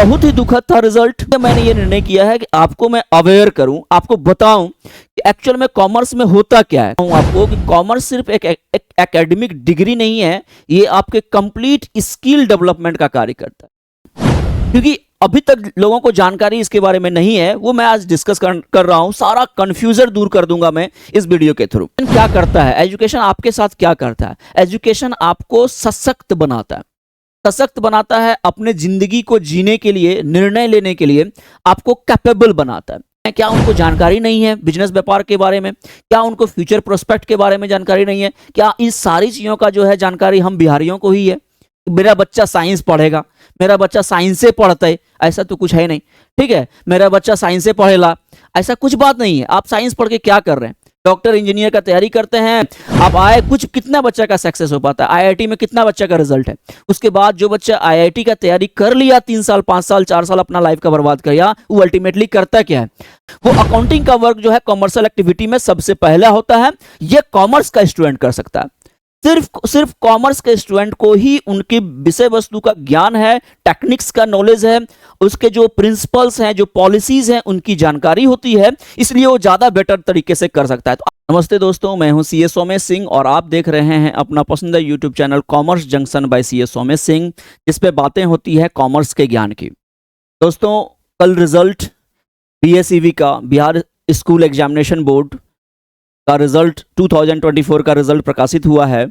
बहुत ही दुखद था रिजल्ट। मैंने ये निर्णय किया है कि आपको मैं अवेयर करूं, आपको बताऊं कि एक्चुअल में कॉमर्स में होता क्या है। आपको कि कॉमर्स सिर्फ एक एकेडमिक डिग्री नहीं है, ये आपके कंप्लीट स्किल डेवलपमेंट का कार्य करता है। क्योंकि अभी तक लोगों को जानकारी इसके बारे में नहीं है, वो मैं आज डिस्कस कर रहा हूं। सारा कंफ्यूजन दूर कर दूंगा मैं इस वीडियो के थ्रू। क्या करता है एजुकेशन आपके साथ, क्या करता है एजुकेशन? आपको सशक्त बनाता है, सशक्त बनाता है, अपने जिंदगी को जीने के लिए, निर्णय लेने के लिए आपको कैपेबल बनाता है। क्या उनको जानकारी नहीं है बिजनेस व्यापार के बारे में? क्या उनको फ्यूचर प्रोस्पेक्ट के बारे में जानकारी नहीं है? क्या इस सारी चीजों का जो है जानकारी हम बिहारियों को ही है? मेरा बच्चा साइंस पढ़ेगा, मेरा बच्चा साइंस से पढ़ता है, ऐसा तो कुछ है नहीं। ठीक है, मेरा बच्चा साइंस से पढ़ेगा, ऐसा कुछ बात नहीं है। आप साइंस पढ़ के क्या कर रहे हैं? डॉक्टर इंजीनियर का तैयारी करते हैं, आप आए कुछ, कितना बच्चा का सक्सेस हो पाता है? आईआईटी में कितना बच्चा का रिजल्ट है? उसके बाद जो बच्चा आईआईटी का तैयारी कर लिया, 3 साल 5 साल 4 साल अपना लाइफ का बर्बाद कर लिया, वो अल्टीमेटली करता क्या है? वो अकाउंटिंग का वर्क जो है कॉमर्शियल एक्टिविटी में सबसे पहला होता है। ये कॉमर्स का स्टूडेंट कर सकता है। सिर्फ कॉमर्स के स्टूडेंट को ही उनकी विषय वस्तु का ज्ञान है, टेक्निक्स का नॉलेज है, उसके जो प्रिंसिपल्स हैं, जो पॉलिसीज हैं, उनकी जानकारी होती है, इसलिए वो ज्यादा बेटर तरीके से कर सकता है। तो नमस्ते दोस्तों, मैं हूं सीए सोमेश सिंह और आप देख रहे हैं अपना पसंदीदा YouTube channel Commerce Junction by CA Somesh Singh, जिस पे बातें होती है कॉमर्स के ज्ञान की। दोस्तों, कल रिजल्ट बीएसईवी का, बिहार स्कूल एग्जामिनेशन बोर्ड का रिजल्ट 2024 का रिजल्ट प्रकाशित हुआ है,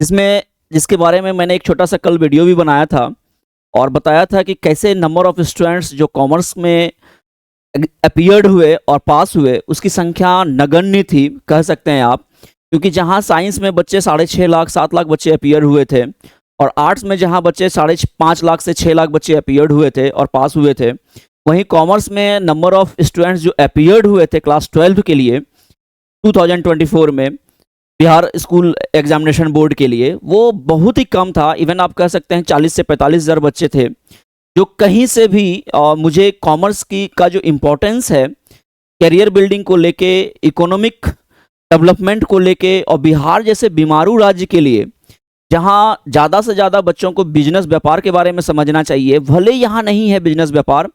जिसके बारे में मैंने एक छोटा सा कल वीडियो भी बनाया था और बताया था कि कैसे नंबर ऑफ स्टूडेंट्स जो कॉमर्स में अपीयर्ड हुए और पास हुए, उसकी संख्या नगण्य थी, कह सकते हैं आप। क्योंकि जहां साइंस में बच्चे 6.5 लाख 7 लाख बच्चे अपीयर हुए थे, और आर्ट्स में जहां बच्चे 5.5 लाख से 6 लाख बच्चे अपीयर्ड हुए थे और पास हुए थे, वहीं कॉमर्स में नंबर ऑफ स्टूडेंट्स जो अपीयर्ड हुए थे क्लास 12 के लिए 2024 में बिहार स्कूल एग्जामिनेशन बोर्ड के लिए, वो बहुत ही कम था। इवन आप कह सकते हैं 40 से 45 हज़ार बच्चे थे, जो कहीं से भी मुझे कॉमर्स की का जो इम्पोर्टेंस है कैरियर बिल्डिंग को लेके, इकोनॉमिक डेवलपमेंट को लेके, और बिहार जैसे बीमारू राज्य के लिए जहाँ ज़्यादा से ज़्यादा बच्चों को बिजनेस व्यापार के बारे में समझना चाहिए। भले यहाँ नहीं है बिजनेस व्यापार,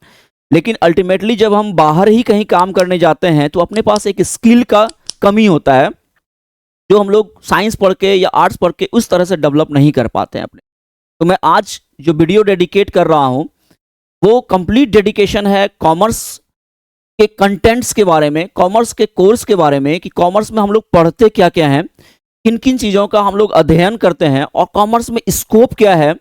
लेकिन अल्टीमेटली जब हम बाहर ही कहीं काम करने जाते हैं तो अपने पास एक स्किल का कमी होता है, जो हम लोग साइंस पढ़ के या आर्ट्स पढ़ के उस तरह से डेवलप नहीं कर पाते हैं अपने। तो मैं आज जो वीडियो डेडिकेट कर रहा हूं, वो कंप्लीट डेडिकेशन है कॉमर्स के कंटेंट्स के बारे में, कॉमर्स के कोर्स के बारे में, कि कॉमर्स में हम लोग पढ़ते क्या क्या हैं, किन किन चीज़ों का हम लोग अध्ययन करते हैं, और कॉमर्स में स्कोप क्या है,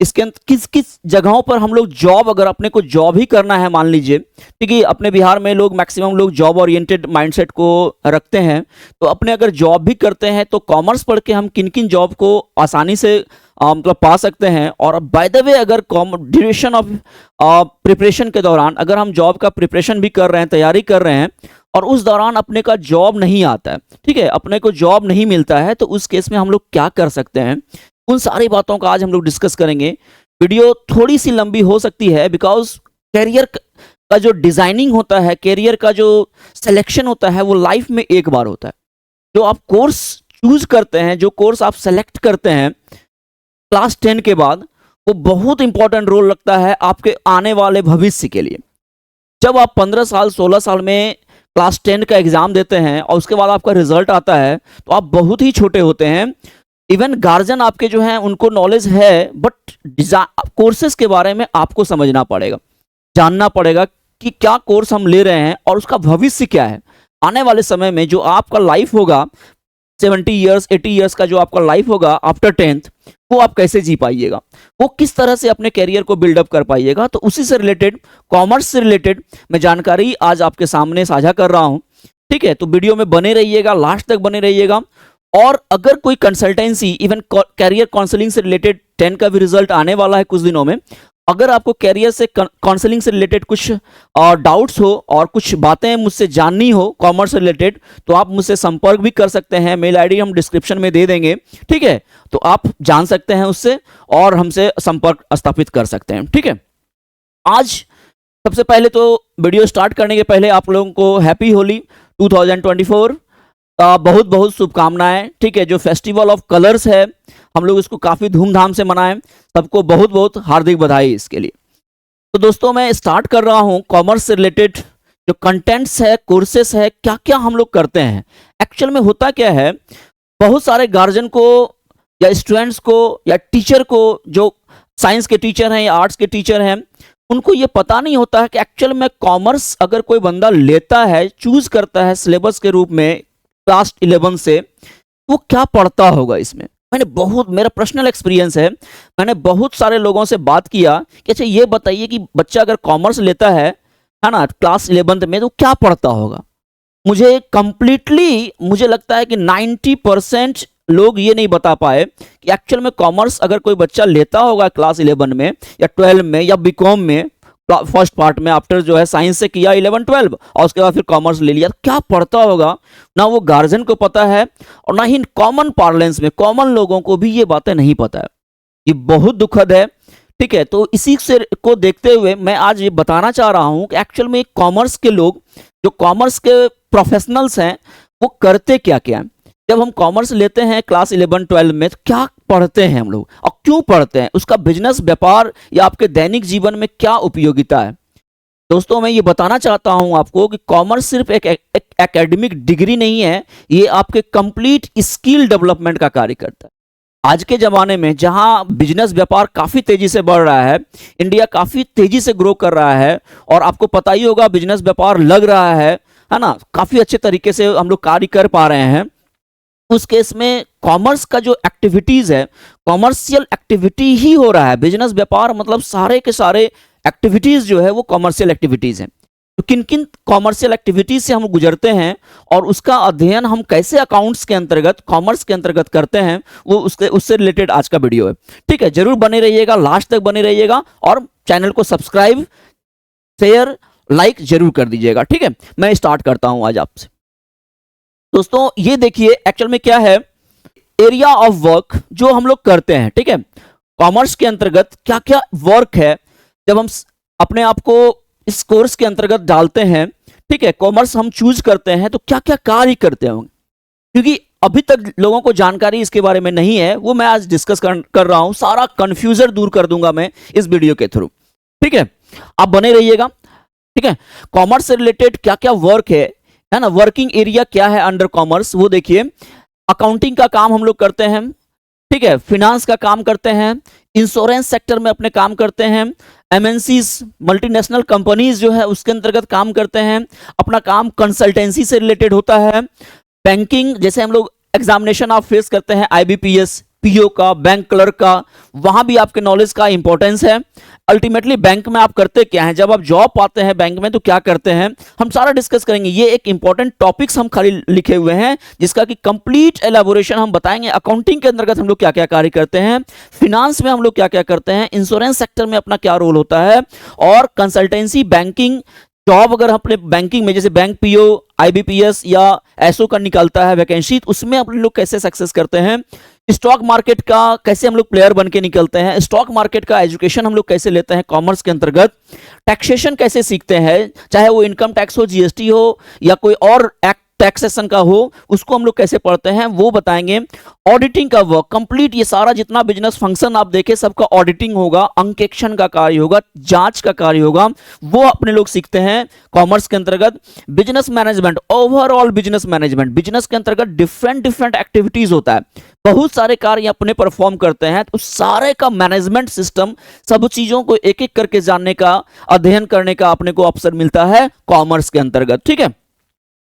इसके किस किस जगहों पर हम लोग जॉब, अगर अपने को जॉब ही करना है, मान लीजिए, क्योंकि अपने बिहार में लोग मैक्सिमम लोग जॉब ओरिएंटेड माइंडसेट को रखते हैं, तो अपने अगर जॉब भी करते हैं तो कॉमर्स पढ़ के हम किन किन जॉब को आसानी से मतलब पा सकते हैं। और बाय द वे, अगर ड्यूरेशन ऑफ प्रिपरेशन के दौरान अगर हम जॉब का प्रिपरेशन भी कर रहे हैं, तैयारी कर रहे हैं, और उस दौरान अपने का जॉब नहीं आता है, ठीक है, अपने को जॉब नहीं मिलता है, तो उस केस में हम लोग क्या कर सकते हैं, उन सारी बातों का आज हम लोग डिस्कस करेंगे। वीडियो थोड़ी सी लंबी हो सकती है, बिकॉज कैरियर का जो डिजाइनिंग होता है, कैरियर का जो सिलेक्शन होता है, वो लाइफ में एक बार होता है। जो आप कोर्स चूज करते हैं, जो कोर्स आप सेलेक्ट करते हैं क्लास 10 के बाद, वो बहुत इंपॉर्टेंट रोल रखता है आपके आने वाले भविष्य के लिए। जब आप 15 साल 16 साल में क्लास 10 का एग्जाम देते हैं और उसके बाद आपका रिजल्ट आता है, तो आप बहुत ही छोटे होते हैं। इवन गार्जियन आपके जो हैं उनको नॉलेज है, बट कोर्सेज के बारे में आपको समझना पड़ेगा, जानना पड़ेगा कि क्या कोर्स हम ले रहे हैं और उसका भविष्य क्या है। आने वाले समय में जो आपका लाइफ होगा, 70 ईयर्स 80 ईयर्स का जो आपका लाइफ होगा आफ्टर 10th, वो आप कैसे जी पाइएगा, वो किस तरह से अपने कैरियर को बिल्डअप कर पाइएगा। तो उसी से रिलेटेड, कॉमर्स से रिलेटेड मैं जानकारी आज आपके सामने साझा कर रहा हूँ। ठीक है, तो वीडियो में बने रहिएगा, लास्ट तक बने रहिएगा। और अगर कोई कंसल्टेंसी, इवन कैरियर काउंसलिंग से रिलेटेड 10 का भी रिजल्ट आने वाला है कुछ दिनों में, अगर आपको कैरियर से काउंसलिंग से रिलेटेड कुछ डाउट्स हो और कुछ बातें मुझसे जाननी हो कॉमर्स से रिलेटेड, तो आप मुझसे संपर्क भी कर सकते हैं। मेल आईडी हम डिस्क्रिप्शन में दे देंगे, ठीक है, तो आप जान सकते हैं उससे और हमसे संपर्क स्थापित कर सकते हैं। ठीक है, आज सबसे पहले तो वीडियो स्टार्ट करने के पहले आप लोगों को हैप्पी होली 2024 बहुत बहुत शुभकामनाएं। ठीक है, जो फेस्टिवल ऑफ कलर्स है, हम लोग इसको काफ़ी धूमधाम से मनाएं। सबको बहुत बहुत हार्दिक बधाई इसके लिए। तो दोस्तों मैं स्टार्ट कर रहा हूं कॉमर्स से रिलेटेड जो कंटेंट्स है, कोर्सेस है, क्या क्या हम लोग करते हैं। एक्चुअल में होता क्या है, बहुत सारे गार्जियन को या स्टूडेंट्स को या टीचर को, जो साइंस के टीचर हैं या आर्ट्स के टीचर हैं, उनको ये पता नहीं होता है कि एक्चुअल में कॉमर्स अगर कोई बंदा लेता है, चूज करता है सिलेबस के रूप में क्लास 11 से, वो क्या पढ़ता होगा इसमें। मेरा पर्सनल एक्सपीरियंस है, मैंने बहुत सारे लोगों से बात किया कि अच्छा ये बताइए कि बच्चा अगर कॉमर्स लेता है ना, क्लास 11 में, तो क्या पढ़ता होगा। मुझे लगता है कि 90% लोग ये नहीं बता पाए कि एक्चुअल में कॉमर्स अगर कोई बच्चा लेता होगा क्लास 11 में या 12 में या बीकॉम में, फर्स्ट पार्ट में, आफ्टर जो है साइंस से किया 11-12 और उसके बाद फिर कॉमर्स ले लिया, तो क्या पढ़ता होगा ना वो गार्जियन को पता है और ना ही कॉमन पार्लेंस में कॉमन लोगों को भी ये बातें नहीं पता है। ये बहुत दुखद है। ठीक है, तो इसी से को देखते हुए मैं आज ये बताना चाह रहा हूं कि एक्चुअल में कॉमर्स के लोग, जो कॉमर्स के प्रोफेशनल्स हैं, वो करते क्या क्या है। जब हम कॉमर्स लेते हैं क्लास 11-12 में, तो क्या पढ़ते हैं हम लोग और क्यों पढ़ते हैं, उसका बिजनेस, व्यापार या आपके दैनिक जीवन में क्या उपयोगिता है। दोस्तों मैं ये बताना चाहता हूं आपको कि कॉमर्स सिर्फ एक एकेडमिक डिग्री नहीं है, ये आपके कंप्लीट स्किल डेवलपमेंट का कार्य करता है। आज के ज़माने में जहां बिजनेस व्यापार काफ़ी तेज़ी से बढ़ रहा है, इंडिया काफ़ी तेज़ी से ग्रो कर रहा है और आपको पता ही होगा बिजनेस व्यापार लग रहा है ना, काफ़ी अच्छे तरीके से हम लोग कार्य कर पा रहे हैं। उस केस में कॉमर्स का जो एक्टिविटीज़ है, कॉमर्शियल एक्टिविटी ही हो रहा है। बिजनेस व्यापार मतलब सारे के सारे एक्टिविटीज़ जो है वो कॉमर्शियल एक्टिविटीज़ हैं। तो किन किन कॉमर्शियल एक्टिविटीज से हम गुजरते हैं और उसका अध्ययन हम कैसे अकाउंट्स के अंतर्गत, कॉमर्स के अंतर्गत करते हैं, वो उससे रिलेटेड आज का वीडियो है। ठीक है, जरूर बने रहिएगा, लास्ट तक बने रहिएगा और चैनल को सब्सक्राइब, शेयर, लाइक जरूर कर दीजिएगा। ठीक है, मैं स्टार्ट करता हूं आज आपसे। दोस्तों ये देखिए एक्चुअल में क्या है, एरिया ऑफ वर्क जो हम लोग करते हैं। ठीक है, कॉमर्स के अंतर्गत क्या क्या वर्क है, जब हम अपने आप को इस कोर्स के अंतर्गत डालते हैं, ठीक है, कॉमर्स हम चूज करते हैं, तो क्या क्या कार्य करते होंगे, क्योंकि अभी तक लोगों को जानकारी इसके बारे में नहीं है, वो मैं आज डिस्कस कर रहा हूं। सारा कंफ्यूजन दूर कर दूंगा मैं इस वीडियो के थ्रू। ठीक है, आप बने रहिएगा। ठीक है, कॉमर्स से रिलेटेड क्या क्या वर्क है ना, वर्किंग एरिया क्या है अंडर कॉमर्स, वो देखिए। अकाउंटिंग का काम हम लोग करते हैं, ठीक है, फिनांस का काम करते हैं, इंश्योरेंस सेक्टर में अपने काम करते हैं, एमएनसीज, मल्टीनेशनल कंपनीज जो है उसके अंतर्गत काम करते हैं, अपना काम कंसल्टेंसी से रिलेटेड होता है, बैंकिंग, जैसे हम लोग एग्जामिनेशन आप फेस करते हैं आईबीपीएस, पीओ का, बैंक क्लर्क का, वहां भी आपके नॉलेज का इंपॉर्टेंस है। अल्टीमेटली बैंक में आप करते क्या हैं, जब आप जॉब पाते हैं बैंक में तो क्या करते हैं, हम सारा डिस्कस करेंगे। ये एक इंपॉर्टेंट टॉपिक्स हम खाली लिखे हुए हैं जिसका कि कंप्लीट एलाबोरेशन हम बताएंगे। अकाउंटिंग के अंतर्गत हम लोग क्या क्या कार्य करते हैं, फिनांस में हम लोग क्या क्या करते हैं, इंश्योरेंस सेक्टर में अपना क्या रोल होता है, और कंसल्टेंसी, बैंकिंग जॉब अगर अपने बैंकिंग में जैसे बैंक पीओ, आईबीपीएस या एसओ का निकलता है वैकेंसी, तो उसमें अपने लोग कैसे सक्सेस करते हैं, स्टॉक मार्केट का कैसे हम लोग प्लेयर बन के निकलते हैं, स्टॉक मार्केट का एजुकेशन हम लोग कैसे लेते हैं कॉमर्स के अंतर्गत, टैक्सेशन कैसे सीखते हैं, चाहे वो इनकम टैक्स हो, जीएसटी हो या कोई और एक्ट टैक्सेशन का हो, उसको हम लोग कैसे पढ़ते हैं वो बताएंगे। ऑडिटिंग का वर्क कंप्लीट, ये सारा जितना बिजनेस फंक्शन आप देखें सबका ऑडिटिंग होगा, अंकेक्षण का कार्य होगा, जांच का कार्य होगा, वो अपने लोग सीखते हैं कॉमर्स के अंतर्गत। Business management, overall business management, business के अंतर्गत डिफरेंट एक्टिविटीज होता है, बहुत सारे कार्य अपने परफॉर्म करते हैं, तो सारे का मैनेजमेंट सिस्टम, सब चीजों को एक एक करके जानने का, अध्ययन करने का अपने को अवसर मिलता है कॉमर्स के अंतर्गत। ठीक है,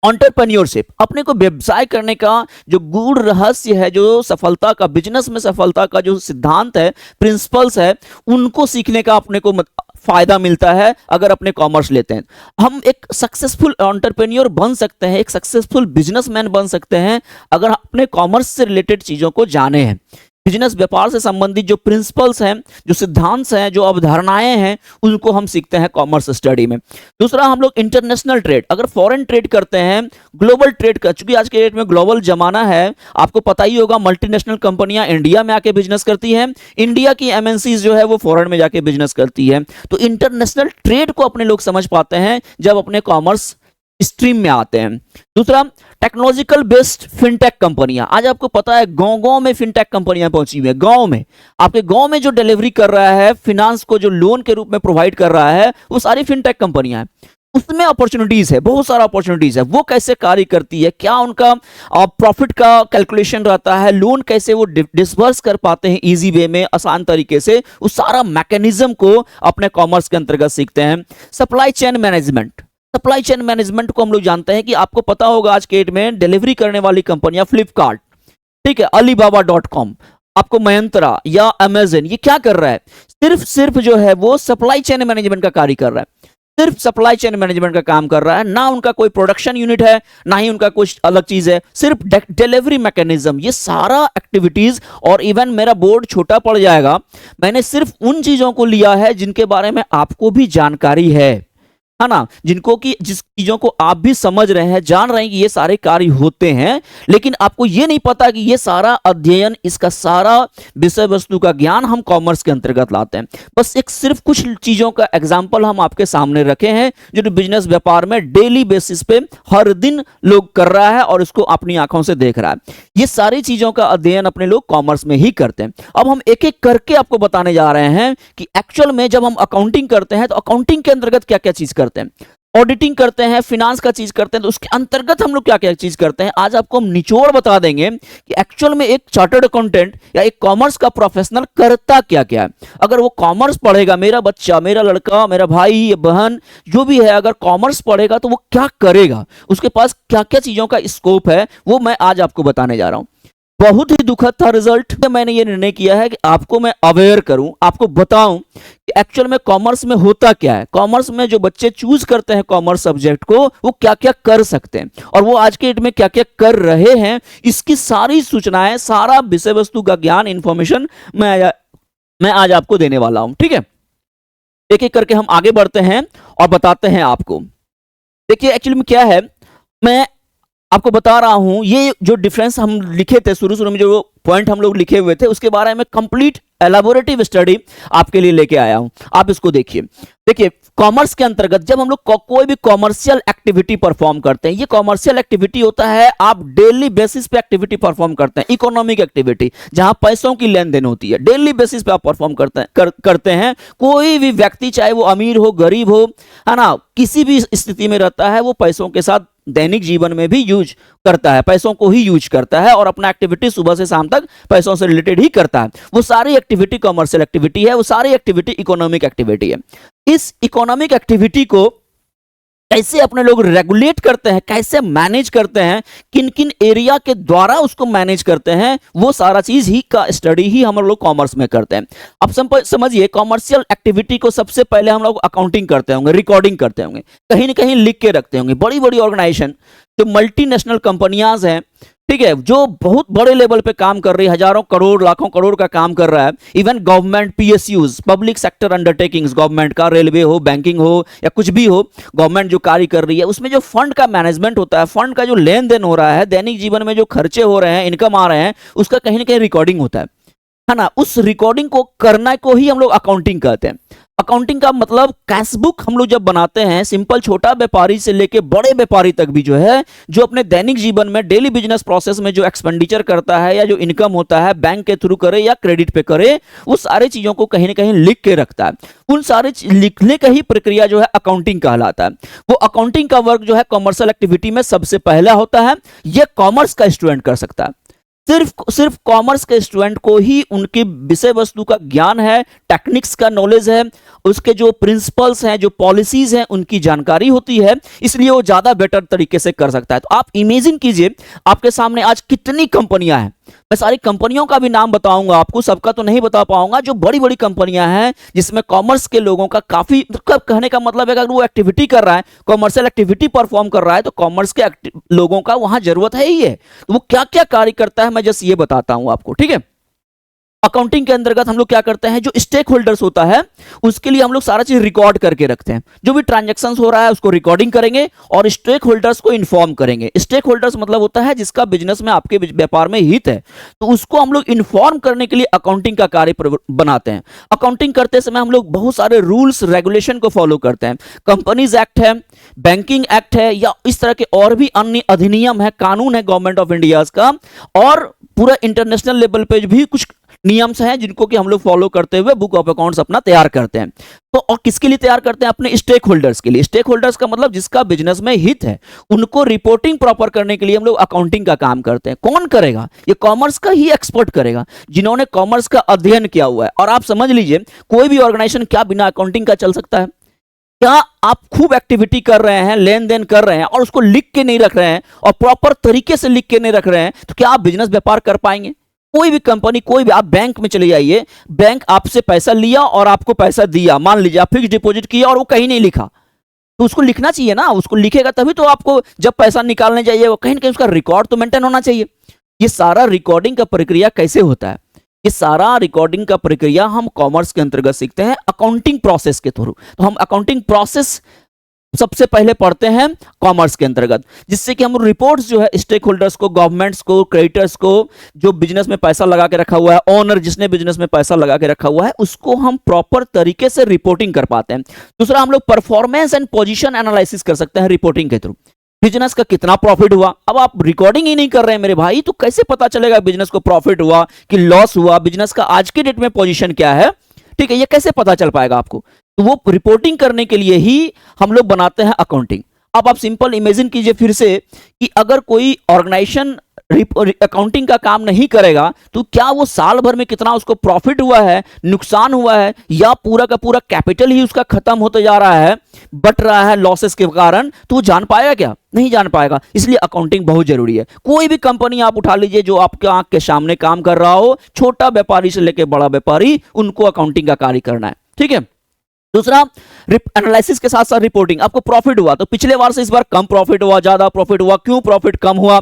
एंटरप्रेन्योरशिप, अपने को व्यवसाय करने का जो गूढ़ रहस्य है, जो सफलता का, बिजनेस में सफलता का जो सिद्धांत है, प्रिंसिपल्स है, उनको सीखने का अपने को फायदा मिलता है अगर अपने कॉमर्स लेते हैं। हम एक सक्सेसफुल एंटरप्रेन्योर बन सकते हैं, एक सक्सेसफुल बिजनेसमैन बन सकते हैं अगर अपने कॉमर्स से रिलेटेड चीजों को जाने हैं। बिजनेस व्यापार से संबंधित जो प्रिंसिपल्स हैं, जो सिद्धांत हैं, जो अवधारणाएं हैं, उनको हम सीखते हैं कॉमर्स स्टडी में। दूसरा, हम लोग इंटरनेशनल ट्रेड, अगर फॉरेन ट्रेड करते हैं, ग्लोबल ट्रेड का, चूंकि आज के डेट में ग्लोबल जमाना है, आपको पता ही होगा मल्टीनेशनल कंपनियां इंडिया में आके बिजनेस करती हैं, इंडिया की एमएनसीज जो है वो फॉरेन में जाके बिजनेस करती है। तो इंटरनेशनल ट्रेड को अपने लोग समझ पाते हैं जब अपने कॉमर्स स्ट्रीम में आते हैं। दूसरा, टेक्नोलॉजिकल बेस्ड फिनटेक कंपनियां। आज आपको पता है गांव-गांव में फिनटेक कंपनियां पहुंची हुई है। गांव में, आपके गांव में जो डिलीवरी कर रहा है, फाइनेंस को जो लोन के रूप में प्रोवाइड कर रहा है, वो सारी फिनटेक कंपनियां हैं। उसमें अपॉर्चुनिटीज है, बहुत सारा अपॉर्चुनिटीज है। वो कैसे कार्य करती है, क्या उनका प्रॉफिट का कैलकुलेशन रहता है, लोन कैसे वो डिसबर्स कर पाते हैं इजी वे में, आसान तरीके से, उस सारा मैकेनिज्म को अपने कॉमर्स के अंतर्गत सीखते हैं। Supply chain management. Supply chain management को हम लोग जानते हैं कि आपको पता होगा आज के डेट में डिलीवरी करने वाली कंपनियां फ्लिपकार्ट, ठीक है, अलीबाबा.com, आपको महिंद्रा या अमेजन, ये क्या कर रहा है, सिर्फ जो है वो सप्लाई चेन मैनेजमेंट का कार्य कर रहा है। सिर्फ सप्लाई चेन मैनेजमेंट का काम कर रहा है। ना उनका कोई प्रोडक्शन यूनिट है, ना ही उनका कुछ अलग चीज है, सिर्फ डिलीवरी मैकेनिज्म, ये सारा एक्टिविटीज। और इवन मेरा बोर्ड छोटा पड़ जाएगा, मैंने सिर्फ उन चीजों को लिया है जिनके बारे में आपको भी जानकारी है ना, जिनको कि जिस चीजों को आप भी समझ रहे हैं, जान रहे हैं कि ये सारे कार्य होते हैं, लेकिन आपको ये नहीं पता कि ये सारा अध्ययन, इसका सारा विषय वस्तु का ज्ञान हम कॉमर्स के अंतर्गत लाते हैं। बस एक सिर्फ कुछ चीजों का एग्जाम्पल हम आपके सामने रखे हैं जो बिजनेस व्यापार में डेली बेसिस पे हर दिन लोग कर रहा है और इसको अपनी आंखों से देख रहा है। ये सारी चीजों का अध्ययन अपने लोग कॉमर्स में ही करते हैं। अब हम एक एक करके आपको बताने जा रहे हैं कि एक्चुअल में जब हम अकाउंटिंग करते हैं तो अकाउंटिंग के अंतर्गत क्या क्या चीज करते हैं, ऑडिटिंग करते हैं, फिनांस का चीज करते हैं, तो उसके अंतर्गत हम लोग क्या क्या चीज करते हैं, आज आपको हम निचोड़ बता देंगे कि एक्चुअल में एक चार्टर्ड अकाउंटेंट या एक कॉमर्स का प्रोफेशनल करता क्या क्या है। अगर वो कॉमर्स पढ़ेगा, मेरा बच्चा, मेरा लड़का, मेरा भाई या बहन जो भी है, अगर कॉमर्स पढ़ेगा तो वो क्या करेगा, उसके पास क्या क्या चीजों का स्कोप है, वो मैं आज आपको बताने जा रहा हूं। बहुत ही दुखद था रिजल्ट। मैंने ये निर्णय किया है कि आपको मैं अवेयर करूं, आपको बताऊं कि एक्चुअल में कॉमर्स में होता क्या है, कॉमर्स में जो बच्चे चूज करते हैं कॉमर्स सब्जेक्ट को, वो क्या क्या कर सकते हैं और वो आज के डेट में क्या क्या कर रहे हैं, इसकी सारी सूचनाएं, सारा विषय वस्तु का ज्ञान, इंफॉर्मेशन मैं आज आपको देने वाला हूं। ठीक है, एक एक करके हम आगे बढ़ते हैं और बताते हैं आपको। देखिए एक्चुअली में क्या है, मैं आपको बता रहा हूं, ये जो डिफरेंस हम लिखे थे शुरू में, जो पॉइंट हम लोग लिखे हुए थे, उसके बारे में कंप्लीट एलाबोरेटिव स्टडी आपके लिए लेके आया हूं। आप इसको देखिए। देखिए कॉमर्स के अंतर्गत जब हम लोग कोई भी कॉमर्शियल एक्टिविटी परफॉर्म करते हैं, ये कॉमर्शियल एक्टिविटी होता है, आप डेली बेसिस पे एक्टिविटी परफॉर्म करते हैं, इकोनॉमिक एक्टिविटी, जहां पैसों की लेन देन होती है, डेली बेसिस पे आप परफॉर्म करते हैं। कोई भी व्यक्ति, चाहे वो अमीर हो, गरीब हो, है ना, किसी भी स्थिति में रहता है, वो पैसों के साथ दैनिक जीवन में भी यूज करता है, पैसों को ही यूज करता है और अपना एक्टिविटी सुबह से शाम तक पैसों से रिलेटेड ही करता है। वो सारी एक्टिविटी कॉमर्शियल एक्टिविटी है, वो सारी एक्टिविटी इकोनॉमिक एक्टिविटी है। इस इकोनॉमिक एक्टिविटी को कैसे अपने लोग रेगुलेट करते हैं, कैसे मैनेज करते हैं, किन किन एरिया के द्वारा उसको मैनेज करते हैं, वो सारा चीज ही का स्टडी ही हम लोग कॉमर्स में करते हैं। अब समझिए, कॉमर्शियल एक्टिविटी को सबसे पहले हम लोग अकाउंटिंग करते होंगे, रिकॉर्डिंग करते होंगे, कहीं ना कहीं लिख के रखते होंगे। बड़ी बड़ी ऑर्गेनाइजेशन, जो मल्टीनेशनल कंपनियां हैं, ठीक है, जो बहुत बड़े लेवल पे काम कर रही है, हजारों करोड़, लाखों करोड़ का काम कर रहा है, even government, PSUs, public sector undertakings, government का, रेलवे हो, बैंकिंग हो या कुछ भी हो, गवर्नमेंट जो कार्य कर रही है, उसमें जो फंड का मैनेजमेंट होता है, फंड का जो लेन देन हो रहा है, दैनिक जीवन में जो खर्चे हो रहे हैं, इनकम आ रहे हैं, उसका कहीं ना कहीं रिकॉर्डिंग होता है ना। उस रिकॉर्डिंग को करना को ही हम लोग अकाउंटिंग कहते हैं। अकाउंटिंग का मतलब कैशबुक हम लोग जब बनाते हैं, सिंपल छोटा व्यापारी से लेके बड़े व्यापारी तक भी जो है, जो अपने दैनिक जीवन में डेली बिजनेस प्रोसेस में जो एक्सपेंडिचर करता है या जो इनकम होता है, बैंक के थ्रू करे या क्रेडिट पे करे, उस सारे चीजों को कहीं ना कहीं लिख के रखता है। उन सारे लिखने का ही प्रक्रिया जो है अकाउंटिंग कहलाता है। वो अकाउंटिंग का वर्क जो है कॉमर्शियल एक्टिविटी में सबसे पहला होता है। यह कॉमर्स का स्टूडेंट कर सकता है। सिर्फ कॉमर्स के स्टूडेंट को ही उनकी विषय वस्तु का ज्ञान है, टेक्निक्स का नॉलेज है, उसके जो प्रिंसिपल्स हैं, जो पॉलिसीज हैं, उनकी जानकारी होती है, इसलिए वो ज्यादा बेटर तरीके से कर सकता है। तो आप इमेजिन कीजिए, आपके सामने आज कितनी कंपनियां हैं। मैं सारी कंपनियों का भी नाम बताऊंगा आपको, सबका तो नहीं बता पाऊंगा। जो बड़ी बड़ी कंपनियां हैं जिसमें कॉमर्स के लोगों का काफी, कहने का मतलब है अगर वो एक्टिविटी कर रहा है, कॉमर्शियल एक्टिविटी परफॉर्म कर रहा है, तो कॉमर्स के लोगों का वहां जरूरत है ही है। तो वो क्या क्या कार्य करता है, मैं जस्ट ये बताता हूं आपको। ठीक है, अकाउंटिंग के अंतर्गत हम लोग क्या करते हैं, जो स्टेक होल्डर्स होता है उसके लिए हम लोग सारा चीज रिकॉर्ड करके रखते हैं। जो भी ट्रांजैक्शंस हो रहा है उसको रिकॉर्डिंग करेंगे और स्टेक होल्डर्स को इन्फॉर्म करेंगे। स्टेक होल्डर्स मतलब होता है जिसका बिजनेस में, आपके व्यापार में हित है, तो उसको हम लोग इन्फॉर्म करने के लिए अकाउंटिंग का कार्य बनाते हैं। अकाउंटिंग करते समय हम लोग बहुत सारे रूल्स रेगुलेशन को फॉलो करते हैं। कंपनीज एक्ट है, बैंकिंग एक्ट है या इस तरह के और भी अन्य अधिनियम है, कानून है गवर्नमेंट ऑफ इंडिया का, और पूरा इंटरनेशनल लेवल पे भी कुछ नियम्स हैं जिनको कि हम लोग फॉलो करते हुए बुक ऑफ अकाउंट्स अपना तैयार करते हैं। तो और किसके लिए तैयार करते हैं? अपने स्टेक होल्डर्स के लिए। स्टेक होल्डर्स का मतलब जिसका बिजनेस में हित है, उनको रिपोर्टिंग प्रॉपर करने के लिए हम लोग अकाउंटिंग का काम करते हैं। कौन करेगा? ये कॉमर्स का ही एक्सपर्ट करेगा, जिन्होंने कॉमर्स का अध्ययन किया हुआ है। और आप समझ लीजिए, कोई भी ऑर्गेनाइजेशन क्या बिना अकाउंटिंग का चल सकता है? क्या आप खूब एक्टिविटी कर रहे हैं, लेन देन कर रहे हैं और उसको लिख के नहीं रख रहे हैं और प्रॉपर तरीके से लिख के नहीं रख रहे हैं, तो क्या आप बिजनेस व्यापार कर पाएंगे? कोई भी कंपनी, कोई भी, आप बैंक में चले जाइए, बैंक आपसे पैसा लिया और आपको पैसा दिया, मान लीजिए आप फिक्स डिपॉजिट किया और वो कहीं नहीं लिखा, तो उसको लिखना चाहिए ना। उसको लिखेगा तभी तो आपको जब पैसा निकालने जाइए कहीं ना कहीं उसका रिकॉर्ड तो मेंटेन होना चाहिए। ये सारा रिकॉर्डिंग का प्रक्रिया कैसे होता है? ये सारा रिकॉर्डिंग का प्रक्रिया हम कॉमर्स के अंतर्गत सीखते हैं अकाउंटिंग प्रोसेस के थ्रू। तो हम अकाउंटिंग प्रोसेस सबसे पहले पढ़ते हैं कॉमर्स के अंतर्गत, जिससे कि हम रिपोर्ट्स जो है स्टेक होल्डर्स को, गवर्नमेंट्स को, क्रेडिटर्स को, जो बिजनेस में पैसा लगा के रखा हुआ है, ओनर जिसने बिजनेस में पैसा लगा के रखा हुआ है, उसको हम प्रॉपर तरीके से रिपोर्टिंग कर पाते हैं। दूसरा, हम लोग परफॉर्मेंस एंड पोजीशन एनालिसिस कर सकते हैं रिपोर्टिंग के थ्रू। बिजनेस का कितना प्रॉफिट हुआ, अब आप रिकॉर्डिंग ही नहीं कर रहे हैं मेरे भाई, तो कैसे पता चलेगा बिजनेस को प्रॉफिट हुआ कि लॉस हुआ, बिजनेस का आज के डेट में पोजीशन क्या है? ठीक है, ये कैसे पता चल पाएगा आपको? तो वो रिपोर्टिंग करने के लिए ही हम लोग बनाते हैं अकाउंटिंग। अब आप सिंपल इमेजिन कीजिए फिर से कि अगर कोई ऑर्गेनाइजेशन अकाउंटिंग का काम नहीं करेगा, तो क्या वो साल भर में कितना उसको प्रॉफिट हुआ है, नुकसान हुआ है, या पूरा का पूरा कैपिटल ही उसका खत्म होता जा रहा है, बट रहा है लॉसेस के कारण, तो वो जान पाएगा क्या? नहीं जान पाएगा। इसलिए अकाउंटिंग बहुत जरूरी है। कोई भी कंपनी आप उठा लीजिए जो आपके आंख के सामने काम कर रहा हो, छोटा व्यापारी से लेकर बड़ा व्यापारी, उनको अकाउंटिंग का कार्य करना है। ठीक है। दूसरा, एनालिसिस के साथ साथ रिपोर्टिंग। आपको प्रॉफिट हुआ तो पिछले बार से इस बार कम प्रॉफिट हुआ, ज्यादा प्रॉफिट हुआ, क्यों प्रॉफिट कम हुआ?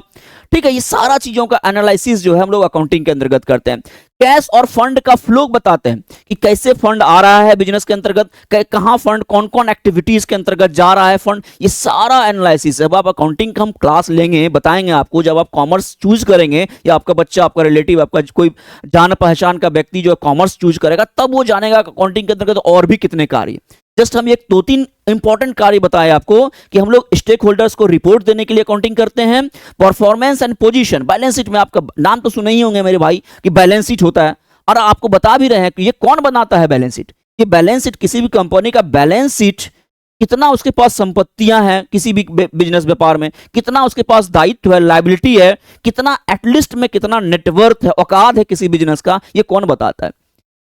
ठीक है, ये सारा चीजों का एनालिसिस जो है हम लोग अकाउंटिंग के अंतर्गत करते हैं। कैश और फंड का फ्लो बताते हैं कि कैसे फंड आ रहा है बिजनेस के अंतर्गत, कहां फंड, कौन कौन एक्टिविटीज के अंतर्गत जा रहा है फंड, ये सारा एनालिसिस। जब आप अकाउंटिंग का हम क्लास लेंगे, बताएंगे आपको, जब आप कॉमर्स चूज करेंगे या आपका बच्चा, आपका रिलेटिव, आपका कोई जान पहचान का व्यक्ति जो कॉमर्स चूज करेगा, तब वो जानेगा अकाउंटिंग के अंतर्गत और भी कितने कार्य। जस्ट हम एक दो तीन इंपॉर्टेंट कार्य बताए आपको कि हम लोग स्टेक होल्डर्स को रिपोर्ट देने के लिए अकाउंटिंग करते हैं। Performance and position, balance sheet में आपका नाम तो सुने ही होंगे मेरे भाई कि बैलेंस शीट होता है, और आपको बता भी रहे हैं कि ये कौन बनाता है बैलेंस शीट। ये बैलेंस शीट, किसी भी कंपनी का बैलेंस शीट, कितना उसके पास संपत्तियां हैं किसी भी बिजनेस व्यापार में, कितना उसके पास दायित्व है, लायबिलिटी है, कितना एटलीस्ट में कितना नेटवर्थ है, औकात है किसी बिजनेस का, ये कौन बताता है?